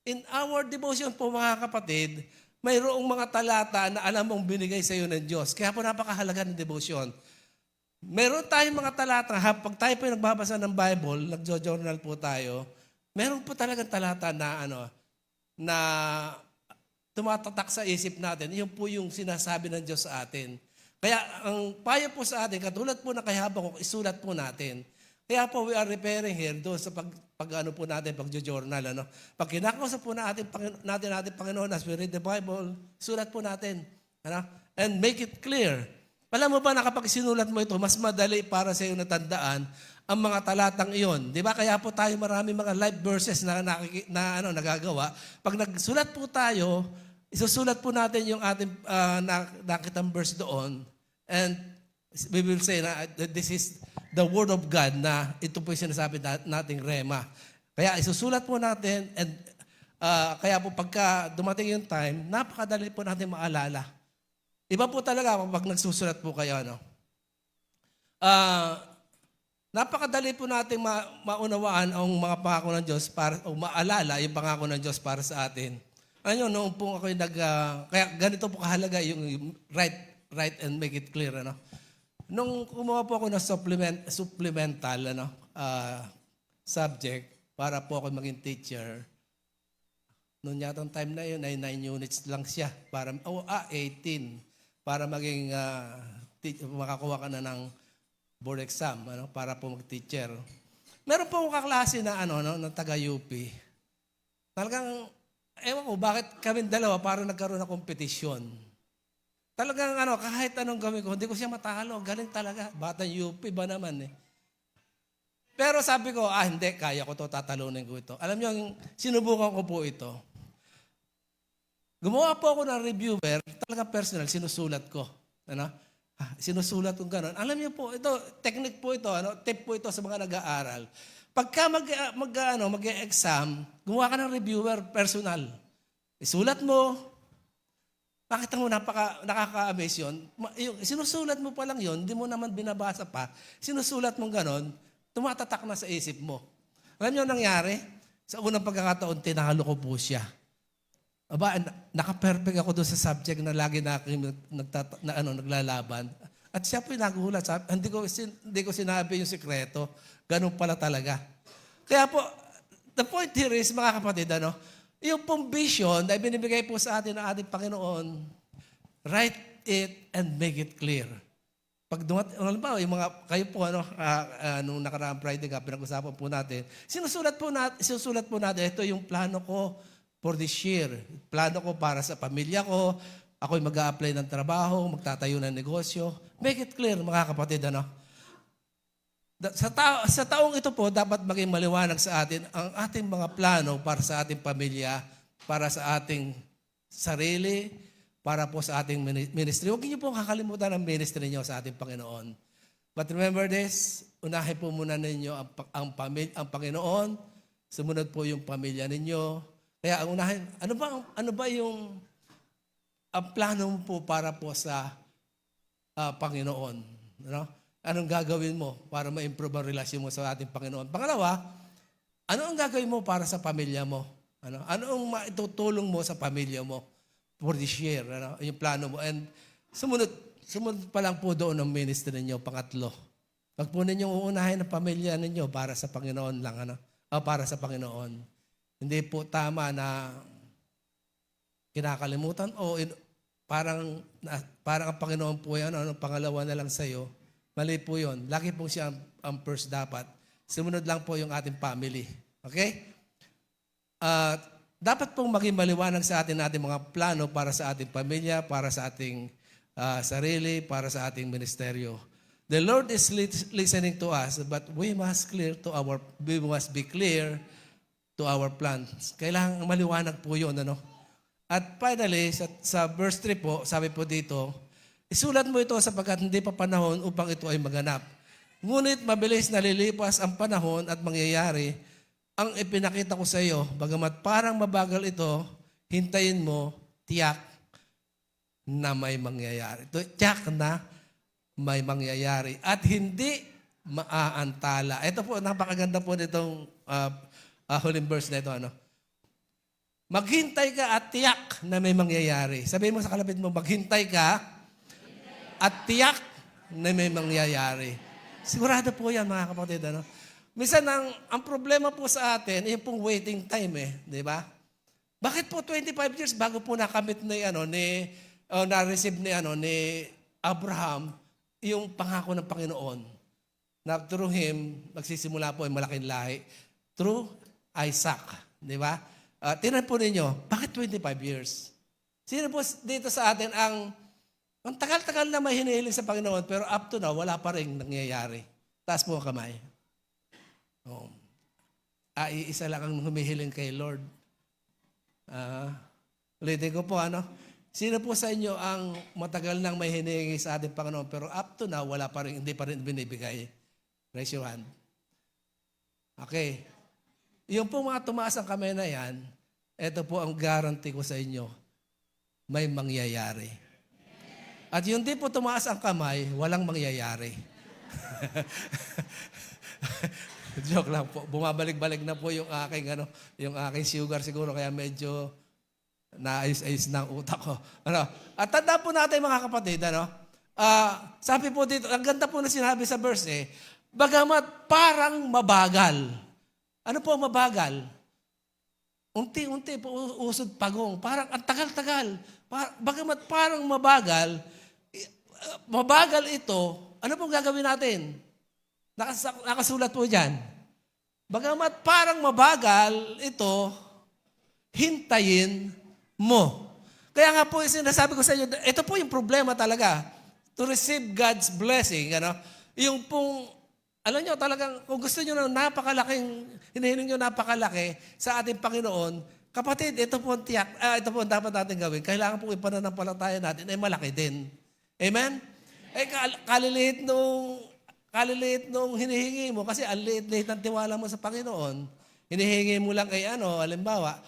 In our devotion po mga kapatid, mayroong mga talata na alam mong binigay sa iyo ng Diyos. Kaya po napakahalaga ng devotion. Meron tayong mga talata, pag tayo po nagbabasa ng Bible, nagjo-journal po tayo, meron po talagang talata na tumatatak sa isip natin. Yun po yung sinasabi ng Diyos sa atin. Kaya ang payo po sa atin, katulad po na kay Habakuk, isulat po natin. Kaya po we are referring here doon sa pag-journal. Pag kinakausap po natin Panginoon as we read the Bible, sulat po natin. And make it clear. Alam mo ba na kapag sinulat mo ito, mas madali para sa iyo natandaan ang mga talatang iyon. Di ba? Kaya po tayo marami mga live verses na nagagawa. Pag nagsulat po tayo, isusulat po natin yung ating nakitang verse doon. And we will say na this is the Word of God na ito po yung sinasabi nating rema. Kaya isusulat po natin and kaya po pagka dumating yung time, napakadali po natin maalala. Iba po talaga pag nagsusulat po kayo. Napakadali po natin maunawaan ang mga pangako ng Diyos o maalala yung pangako ng Diyos para sa atin. Ano noong po ako kaya ganito po kahalaga yung write and make it clear. Nung kumuha po ako ng supplemental subject para po ako maging teacher, noon yata time na yun ay 9 units lang siya. 18 para maging makakuha ka na ng board exam para po mag-teacher. Meron po akong kaklase na na taga-UP. Talagang, ewan ko, bakit kami dalawa parang nagkaroon ng kompetisyon. Talagang kahit anong gawin ko, hindi ko siya matalo. Galing talaga. Batang UP ba naman Pero sabi ko, hindi, kaya ko to, tatalunin ko ito. Alam niyo, sinubukan ko po ito. Gumawa po ako ng reviewer, talaga personal, sinusulat ko. Sinusulat ko gano'n. Alam niyo po, ito, technique po ito, tip po ito sa mga nag-aaral. Pagka mag-exam, gumawa ka ng reviewer personal. Isulat mo, makita mo nakaka-amaze yun. Sinusulat mo pa lang yun, hindi mo naman binabasa pa. Sinusulat mo gano'n, tumatatak na sa isip mo. Alam niyo nangyari? Sa unang pagkakataon, tinalo ko po siya. Naka-perfect ako doon sa subject na lagi na naglalaban. At siya po yung nagulat. Hindi ko sinabi yung sikreto. Ganun pala talaga. Kaya po, the point here is, mga kapatid, yung pong vision na binibigay po sa atin ng ating Panginoon, write it and make it clear. Pag halimbawa, yung mga, kayo po, nung nakaraang Friday pinag-usapan po natin, sinusulat po natin, ito yung plano ko for this year. Plano ko para sa pamilya ko, ako'y mag-a-apply ng trabaho, magtatayo ng negosyo. Make it clear, mga kapatid, Sa taong ito po, dapat maging maliwanag sa atin ang ating mga plano para sa ating pamilya, para sa ating sarili, para po sa ating ministry. Huwag niyo po kakalimutan ang ministry niyo sa ating Panginoon. But remember this, unahin po muna ninyo ang Panginoon, sumunod po yung pamilya ninyo. Kaya ang unahin, ano ba yung ang plano mo po para po sa Panginoon? Ano? Anong gagawin mo para ma-improve ang relasyon mo sa ating Panginoon? Pangalawa, ano ang gagawin mo para sa pamilya mo? Ano ang maitutulong mo sa pamilya mo for this year? Ano? Yung plano mo. And sumunod pa lang po doon ang ministry ninyo. Pangatlo, wag po ninyong uunahin ang pamilya ninyo para sa Panginoon lang. Para sa Panginoon. Hindi po tama na kinakalimutan o parang ang Panginoon po yan, pangalawa na lang sa'yo. Mali po yun. Lagi po siya ang first dapat. Sumunod lang po yung ating family. Okay? Dapat pong maging maliwanag sa ating mga plano para sa ating pamilya, para sa ating sarili, para sa ating ministeryo. The Lord is listening to us, but we must be clear to our plans. Kailangan maliwanag po yun. Ano? At finally, sa verse 3 po, sabi po dito, isulat mo ito sapagkat hindi pa panahon upang ito ay maganap. Ngunit mabilis nalilipas ang panahon at mangyayari ang ipinakita ko sa iyo. Bagamat parang mabagal ito, hintayin mo, tiyak na may mangyayari. Tiyak na may mangyayari. At hindi maaantala. Ito po, napakaganda po nitong huling verse na ito. Maghintay ka at tiyak na may mangyayari. Sabihin mo sa kalapit mo, maghintay ka at tiyak na may mangyayari. Sigurado po yan, mga kapatid. Minsan, ang problema po sa atin, yung pong waiting time di ba? Bakit po 25 years bago po nakamit na-receive ni Abraham yung pangako ng Panginoon na through him, magsisimula po ay malaking lahi. Through Isaac. Di ba? Tingnan po ninyo, bakit 25 years? Sino po dito sa atin ang tagal-tagal na may hinihiling sa Panginoon, pero up to now, wala pa rin nangyayari. Taas po ang kamay. Iisa lang ang humihiling kay Lord. Ulitin ko po, Sino po sa inyo ang matagal nang may hinihingi sa ating Panginoon, pero up to now, hindi pa rin binibigay? Raise your hand. Okay. Yung po mga tumaas ang kamay na yan, ito po ang guarantee ko sa inyo, may mangyayari. At yung di po tumaas ang kamay, walang mangyayari. Joke lang po. Bumabalik-balik na po yung aking sugar siguro, kaya medyo naayos-ayos na ang utak ko. At tanda po natin mga kapatid, sabi po dito, ang ganda po na sinabi sa verse, bagamat parang mabagal. Ano po mabagal? Unti-unti po usod pagong. Parang ang tagal-tagal. Bagamat parang mabagal ito, ano pong gagawin natin? Nakasulat po dyan. Bagamat parang mabagal ito, hintayin mo. Kaya nga po sinasabi ko sa inyo, ito po yung problema talaga. To receive God's blessing, yung pong, alam nyo talagang, kung gusto nyo na hinihiling nyo napakalaki sa ating Panginoon, kapatid, ito po ang dapat natin gawin. Kailangan po ipananampalataya natin ay malaki din. Amen? Kaliliit nung hinihingi mo, kasi ang liit-liit ng tiwala mo sa Panginoon, hinihingi mo lang kay halimbawa,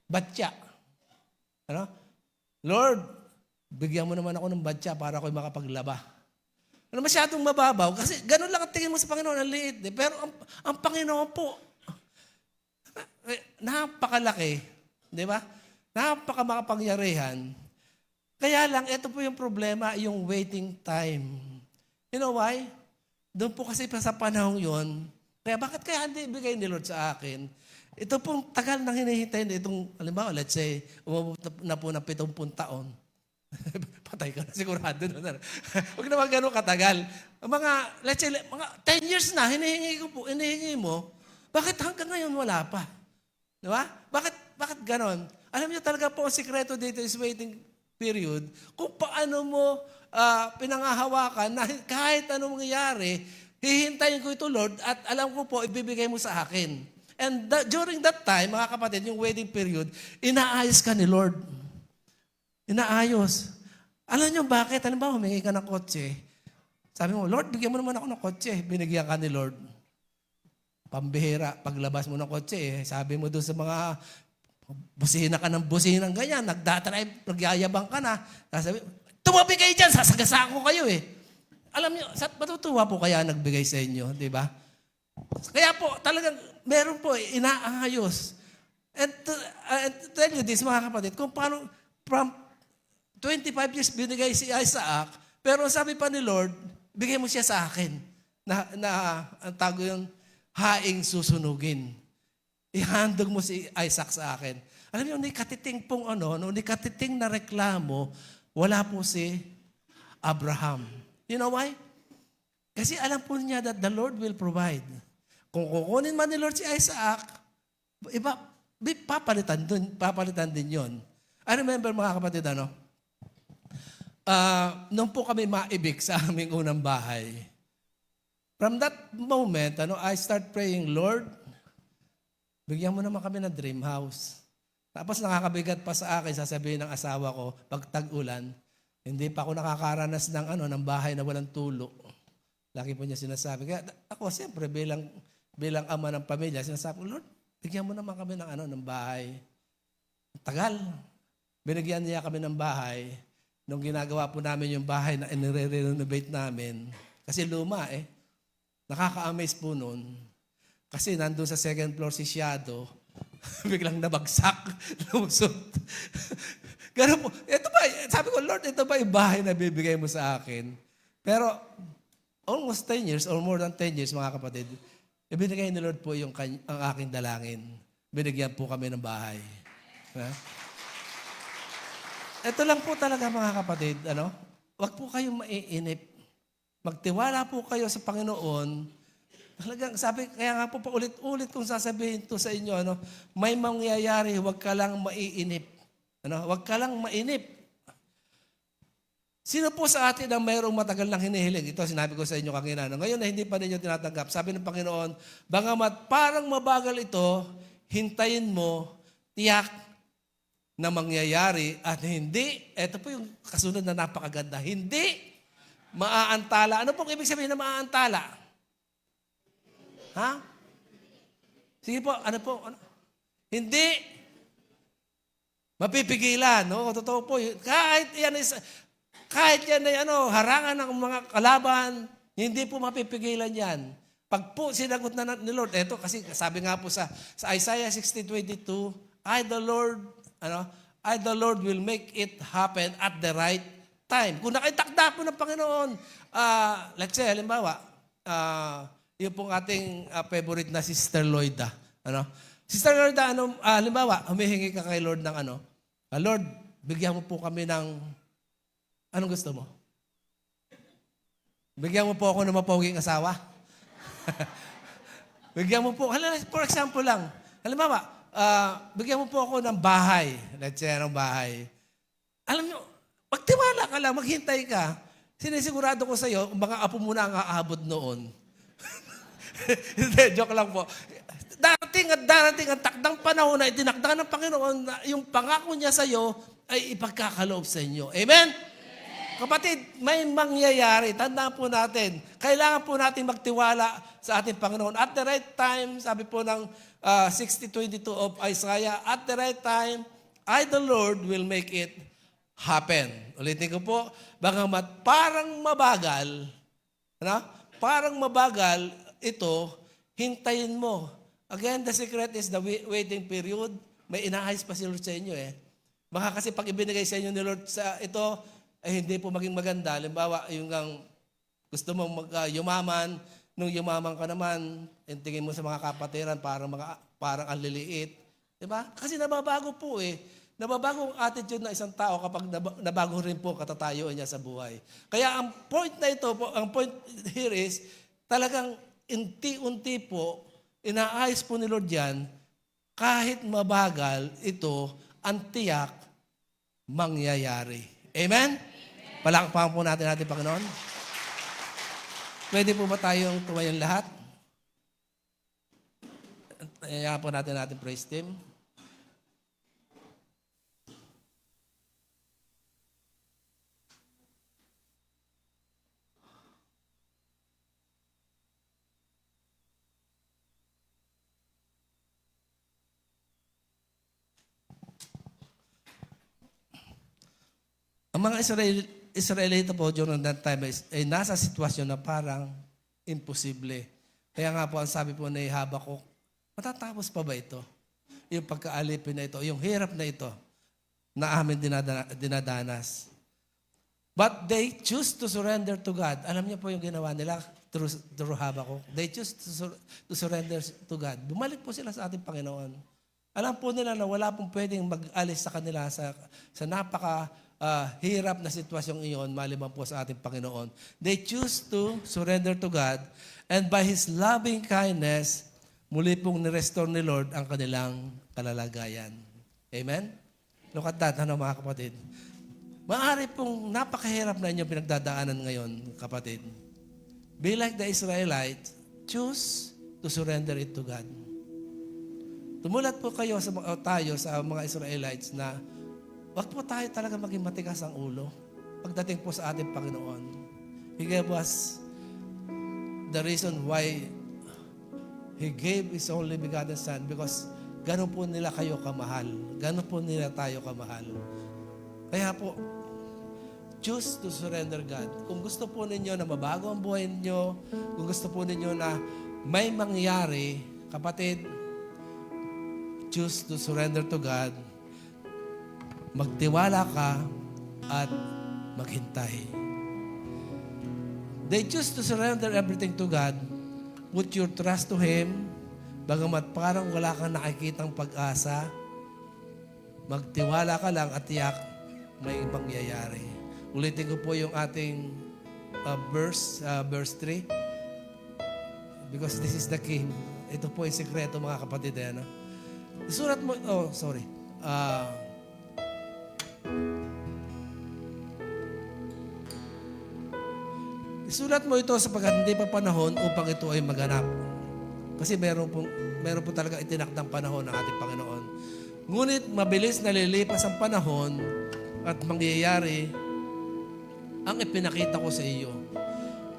batya. Lord, bigyan mo naman ako ng batya para ako'y makapaglaba. Masyadong mababaw, kasi ganun lang ang tingin mo sa Panginoon, ang liit. Pero ang Panginoon po, napakalaki, di ba? Napakamakapangyarihan. Kaya lang, ito po yung problema, yung waiting time. You know why? Doon po kasi sa panahon yon, kaya bakit kaya hindi ibigay ni Lord sa akin? Ito pong tagal nang hinihintay na itong, halimbawa, let's say, umabot na po ng 70 taon. Patay ka na, sigurado na. Huwag naman gano'ng katagal. Let's say, mga 10 years na, hinihingi mo, bakit hanggang ngayon wala pa? Di ba? Bakit gano'n? Alam niyo talaga po, ang sikreto dito is waiting period. Kung paano mo pinangahawakan na kahit anong mangyayari, hihintayin ko ito, Lord, at alam ko po, ibibigay mo sa akin. And during that time, mga kapatid, yung wedding period, inaayos ka ni Lord. Inaayos. Alam niyo bakit? Alam ba, humingi ka ng kotse. Sabi mo, Lord, bigyan mo naman ako ng kotse. Binigyan ka ni Lord. Pambihira, paglabas mo ng kotse, sabi mo doon sa mga busina ka ng businang ganyan, nagdadrive, nagyayabang ka na. Sabi, tumabi kayo dyan, sasagasaan ko kayo eh. Alam niyo, matutuwa po kaya nagbigay sa inyo, di ba? Kaya po, talagang meron po, inaayos. And to tell you this, mga kapatid, kung paano, from 25 years binigay si Isaac, pero sabi pa ni Lord, bigay mo siya sa akin, ang tago yung haing susunugin. Ihandog mo si Isaac sa akin. Alam niyo, ni katiting pong ni katiting na reklamo, wala po si Abraham. You know why? Kasi alam po niya that the Lord will provide. Kung kukunin man ni Lord si Isaac, papalitan din yon. I remember mga kapatid, nung po kami maibig sa aming unang bahay, from that moment, I start praying, Lord, bigyan mo naman kami ng dream house. Tapos nakakabigat pa sa akin, sasabihin ng asawa ko, pag tag-ulan, hindi pa ako nakakaranas ng bahay na walang tulo. Lagi po niya sinasabi. Kaya ako, siyempre, bilang ama ng pamilya, sinasabi ko, Lord, bigyan mo naman kami ng bahay. Tagal. Binigyan niya kami ng bahay. Nung ginagawa po namin yung bahay na inire-renovate namin, kasi luma nakaka-amaze po noon. Kasi nandun sa second floor si Shadow, biglang nabagsak, lumusot. Ganun po. Ito ba, sabi ko, Lord, ito ba yung bahay na bibigay mo sa akin? Pero almost 10 years or more than 10 years, mga kapatid, ibinigay ni Lord po ang aking dalangin. Binigyan po kami ng bahay. Ito lang po talaga, mga kapatid, wag po kayong maiinip. Magtiwala po kayo sa Panginoon. Talagang sabi, kaya nga po paulit-ulit kong sasabihin to sa inyo, may mangyayari, wag ka lang maiinip. Wag ka lang mainip. Sino po sa atin ang mayroong matagal nang hinihiling? Ito sinabi ko sa inyo kanina. Ngayon na hindi pa ninyo tinatanggap. Sabi ng Panginoon, bagamat parang mabagal ito, hintayin mo, tiyak na mangyayari at hindi, ito po yung kasunod na napakaganda, hindi maaantala. Ano pong ibig sabihin na maaantala? Ha? Sige po, ano po? Hindi mapipigilan, no? Totoo po. Kahit yan ay harangan ng mga kalaban, hindi po mapipigilan yan. Pag po sinagot na ni Lord, eto kasi sabi nga po sa Isaiah 60:22, I the Lord will make it happen at the right time. Kung nakaitakda po ng Panginoon, let's say, halimbawa, yung pong ating favorite na Sister Lloyda. Sister Lloyda, halimbawa, humihingi ka kay Lord ng Lord, bigyan mo po kami ng, anong gusto mo? Bigyan mo po ako ng mapoging asawa? Bigyan mo po, for example lang, halimbawa, bigyan mo po ako ng bahay. Let's say, ng bahay. Alam nyo, magtiwala ka lang, maghintay ka. Sinisigurado ko sa iyo, mga apo mo na ang aabot noon. Hindi, joke lang po. Darating ang takdang panahon na itinakda ng Panginoon na yung pangako niya sa iyo ay ipagkakaloob sa inyo. Amen? Kapatid, may mangyayari. Tandaan po natin. Kailangan po natin magtiwala sa ating Panginoon. At the right time, sabi po ng 60:22 of Isaiah, at the right time, I the Lord will make it happen. Ulitin ko po, bagamat parang mabagal, ito, hintayin mo. Again, the secret is the waiting period. May inaayos pa si Lord sa inyo Baka kasi pag ibinigay sa inyo ni Lord sa ito, ay hindi po maging maganda. Halimbawa, yung gusto mong yumaman, nung yumaman ka naman, tingin mo sa mga kapatiran, parang ang liliit. Diba? Kasi nababago po Nababago ang attitude ng isang tao kapag nabago rin po katatayuan niya sa buhay. Kaya ang point na ito, ang point here is, talagang unti-unti po, inaayos po ni Lord yan, kahit mabagal, ito, ang tiyak, mangyayari. Amen? Palakpakan po natin Panginoon. Pwede po ba tayong tumayong lahat? Hayaan po natin praise team. Ang mga Israelita po during that time ay nasa sitwasyon na parang imposible. Kaya nga po ang sabi po ni Habakuk, matatapos pa ba ito? Yung pagkaalipin na ito, yung hirap na ito na amin dinadanas. But they choose to surrender to God. Alam niyo po yung ginawa nila through Habakuk. They choose to surrender to God. Bumalik po sila sa ating Panginoon. Alam po nila na wala pong pwedeng mag-alis sa kanila sa napaka hirap na sitwasyong iyon maliban po sa ating Panginoon. They choose to surrender to God, and by His loving kindness, muli pong ni-restore ni Lord ang kanilang kalalagayan. Amen? Look at that, ano mga kapatid? Maaari pong napakahirap na inyong pinagdadaanan ngayon, kapatid. Be like the Israelites, choose to surrender it to God. Tumulat po kayo tayo sa mga Israelites na wag po tayo talaga maging matigas ang ulo pagdating po sa ating Panginoon. He gave us the reason why He gave His only begotten Son because ganun po nila kayo kamahal. Ganun po nila tayo kamahal. Kaya po, choose to surrender God. Kung gusto po ninyo na mabago ang buhay ninyo, kung gusto po ninyo na may mangyari, kapatid, choose to surrender to God. Magtiwala ka at maghintay. They choose to surrender everything to God. Put your trust to Him. Bagamat parang wala kang nakikitang pag-asa, magtiwala ka lang at tiyak may mangyayari. Ulitin ko po yung ating verse 3. Because this is the key. Ito po yung sikreto mga kapatid. Ano? Isulat mo, isulat mo ito sapagkat hindi pa panahon upang ito ay maganap. Kasi meron po talaga itinakdang panahon ng ating Panginoon. Ngunit mabilis nalilipas ang panahon at mangyayari ang ipinakita ko sa iyo.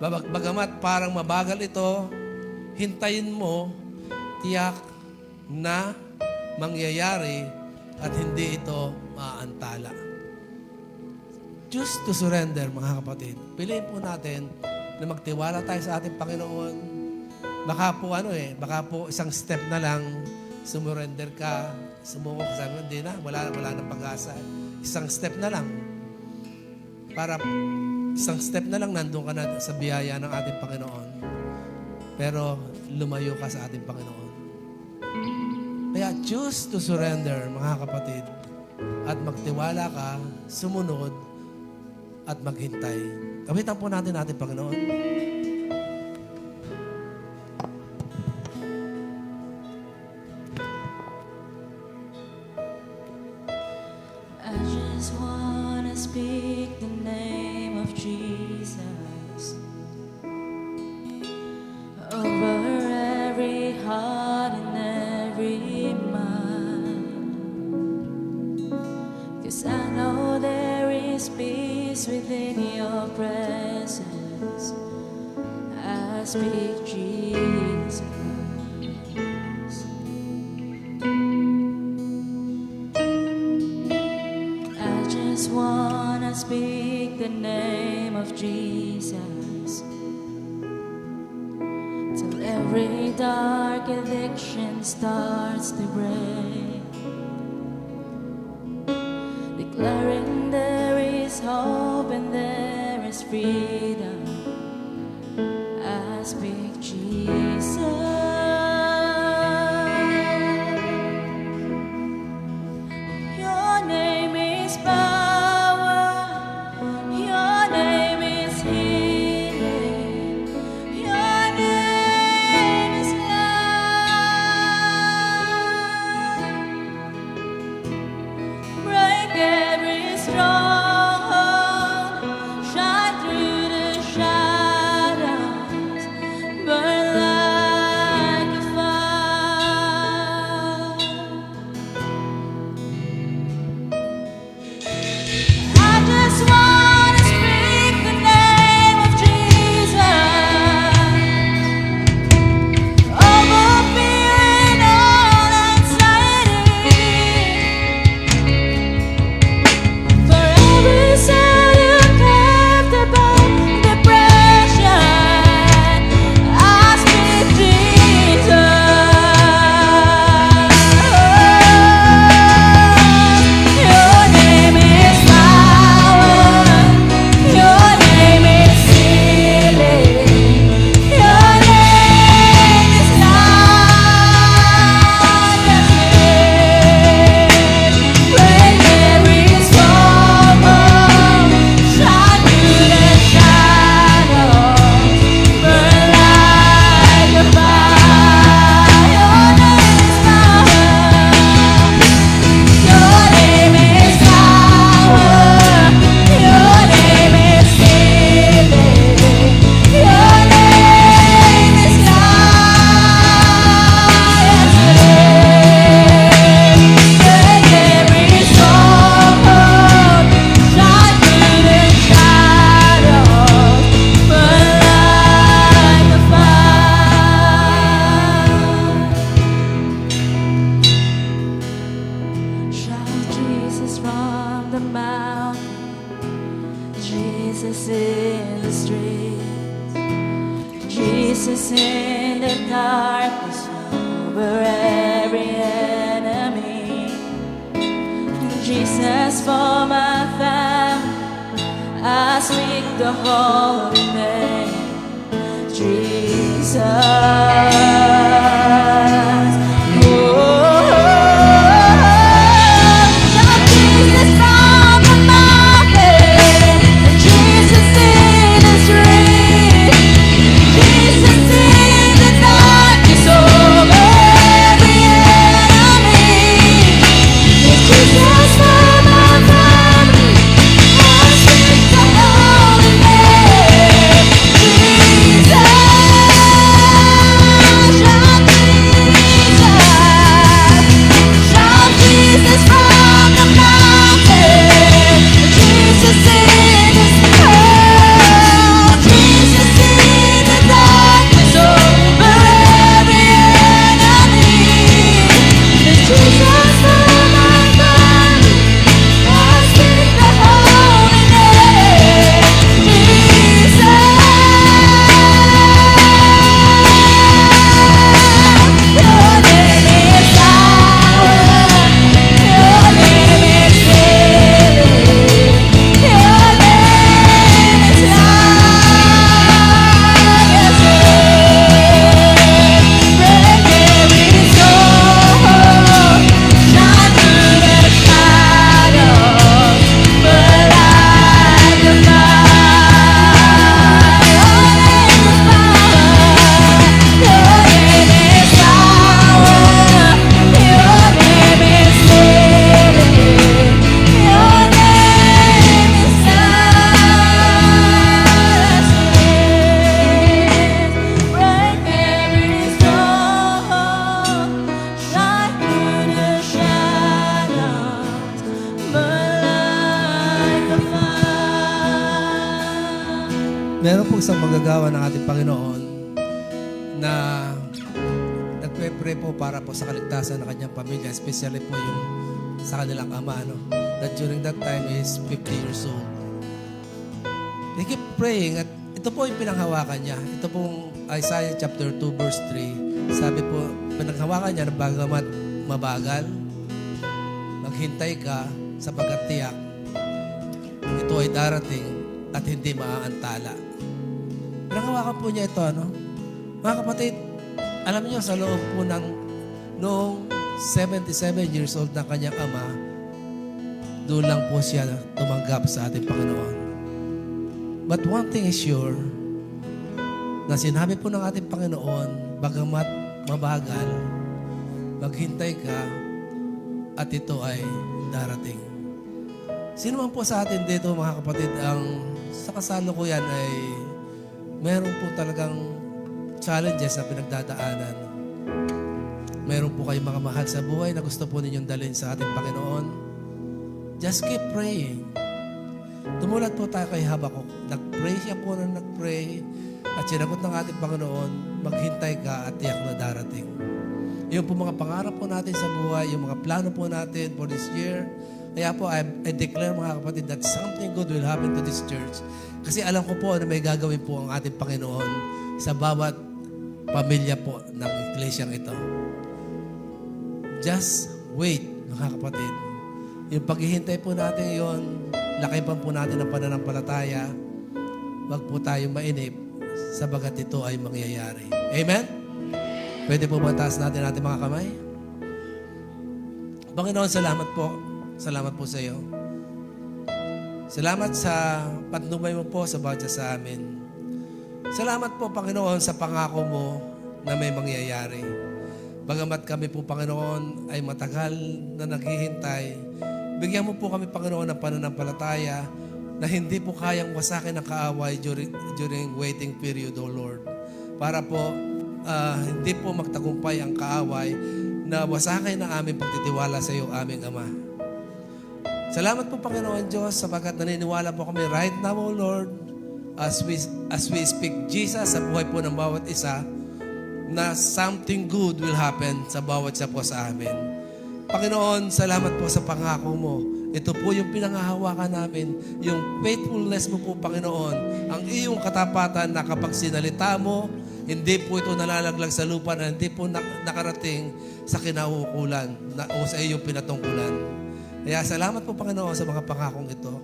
Bagamat parang mabagal ito, hintayin mo, tiyak na mangyayari at hindi ito maaantala. Choose to surrender, mga kapatid. Piliin po natin na magtiwala tayo sa ating Panginoon. Baka po isang step na lang, sumurrender ka, sumuko ka, sabi mo, hindi na, wala nang pag-asa. Isang step na lang. Isang step na lang, nandun ka na sa biyaya ng ating Panginoon. Pero lumayo ka sa ating Panginoon. Kaya choose to surrender, mga kapatid. At magtiwala ka, sumunod, at maghintay. Kapitan po natin ating Panginoon. I just wanna speak the name of Jesus over every heart and every mind. 'Cause I know there is peace within your presence. I speak Jesus. I just wanna speak the name of Jesus till every dark addiction starts to break, declaring there is hope and there is freedom. I speak Jesus. Your name is power. Your name is healing. Your name is life. Break every stronghold. Shine through the Jesus in the streets, Jesus in the darkness over every enemy, Jesus for my family. I speak the holy name, Jesus. Shout Jesus from the mountain, Jesus in the street, Jesus in the darkness over every enemy, Jesus for my family. I speak the holy name, Jesus. Shout Jesus from the mountain, Jesus in the sky, Jesus in the darkness over every enemy, Jesus for my family. I speak the holy name, Jesus. Your name is power, your name is healing, your name is life, yes, break every soul, shine through the shadows, but like the fire. Your name is power, your name is healing, your name is life. Break every soul, shine through the shadows, burn like a fire. Meron po isang magagawa ng ating Panginoon na nagpe-pray po para po sa kaligtasan ng kanyang pamilya, especially po yung sa kanilang ama, no? That during that time is 50 years old. They keep praying at ito po yung pinanghawakan niya. Ito pong Isaiah chapter 2 verse 3. Sabi po, pinanghawakan niya na bagamat mabagal, maghintay ka sapagkat tiyak ito ay darating at hindi maaantala. Pinanghawakan po niya ito, ano? Mga kapatid, alam niyo sa loob po ng noong 77 years old na kanyang ama, doon lang po siya tumanggap sa ating Panginoon. But one thing is sure, na sinabi po ng ating Panginoon, bagamat mabagal, maghintay ka at ito ay darating. Sino man po sa atin dito, mga kapatid, ang sa kasalukuyan ay meron po talagang challenges na pinagdadaanan. Meron po kayong mga mahal sa buhay na gusto po ninyong dalhin sa ating Panginoon. Just keep praying. Tumulat po tayo kay Habakuk. Nag-pray siya po na nag-pray at sinagot ng ating Panginoon, maghintay ka at tiyak na darating. Yung po mga pangarap po natin sa buhay, yung mga plano po natin for this year. Kaya po, I declare mga kapatid that something good will happen to this church. Kasi alam ko po na may gagawin po ang ating Panginoon sa bawat pamilya po ng iglesyang ito. Just wait, mga kapatid. Yung paghihintay po natin yon, lakipan po natin ang pananampalataya. Huwag po tayong mainip sabagat ito ay mangyayari. Amen? Pwede po ba taas natin ating mga kamay? Panginoon, salamat po. Salamat po sa iyo. Salamat sa patnubay mo po sa bawat isa sa amin. Salamat po, Panginoon, sa pangako mo na may mangyayari. Bagamat kami po, Panginoon, ay matagal na naghihintay, bigyan mo po kami, Panginoon, ng pananampalataya na hindi po kayang wasakin ang kaaway during waiting period, O Lord. Para po, hindi po magtagumpay ang kaaway na wasakin ang aming pagtitiwala sa iyo, aming Ama. Salamat po, Panginoon Diyos, sapagkat naniniwala po kami right now, O Lord, as we speak Jesus sa buhay po ng bawat isa, na something good will happen sa bawat isa po sa amin. Panginoon, salamat po sa pangako mo Ito po yung pinangahawakan namin, yung faithfulness mo po, Panginoon, ang iyong katapatan na kapag sinalita mo, hindi po ito nalalaglag sa lupa na hindi po nakarating sa kinaukulan o sa iyong pinatungkulan. Kaya salamat po, Panginoon, sa mga pangakong ito.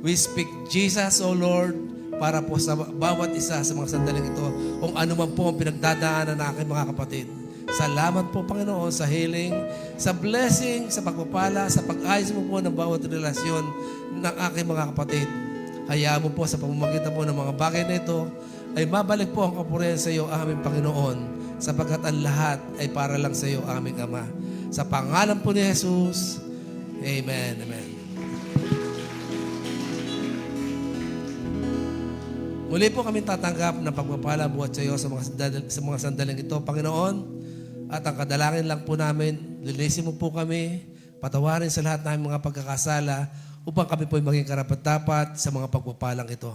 We speak Jesus, O Lord, para po sa bawat isa sa mga sandaling ito, kung ano man po ang pinagdadaanan ng aking mga kapatid. Salamat po, Panginoon, sa healing, sa blessing, sa pagpapala, sa pag-ayos mo po ng bawat relasyon ng aking mga kapatid. Hayaan mo po sa pamamagitan po ng mga bagay na ito, ay mabalik po ang kapurihan sa iyo, aming Panginoon, sapagkat ang lahat ay para lang sa iyo, aming Ama. Sa pangalan po ni Jesus, Amen. Amen. Muli po kami tatanggap ng pagpapala buhat sa iyo sa mga sandaling ito, Panginoon. At ang kadalangin lang po namin, linisin mo po kami, patawarin sa lahat ng mga pagkakasala upang kami po maging karapat-dapat sa mga pagpapalang ito.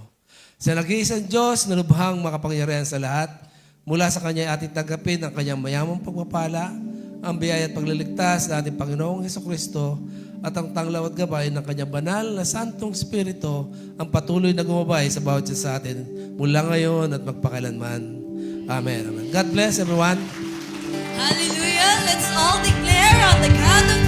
Sa nag-iisang Diyos na lubhang makapangyarihan sa lahat, mula sa Kanya ating tanggapin ang Kanyang mayamang pagpapala, ang biyaya at pagliligtas ng ating Panginoong Hesukristo at ang tanglaw at gabay ng Kanyang banal na Santong Espiritu ang patuloy na gumabay sa bawat isa sa atin mula ngayon at magpakailanman. Amen. Amen. God bless everyone. Hallelujah. Let's all declare on the count of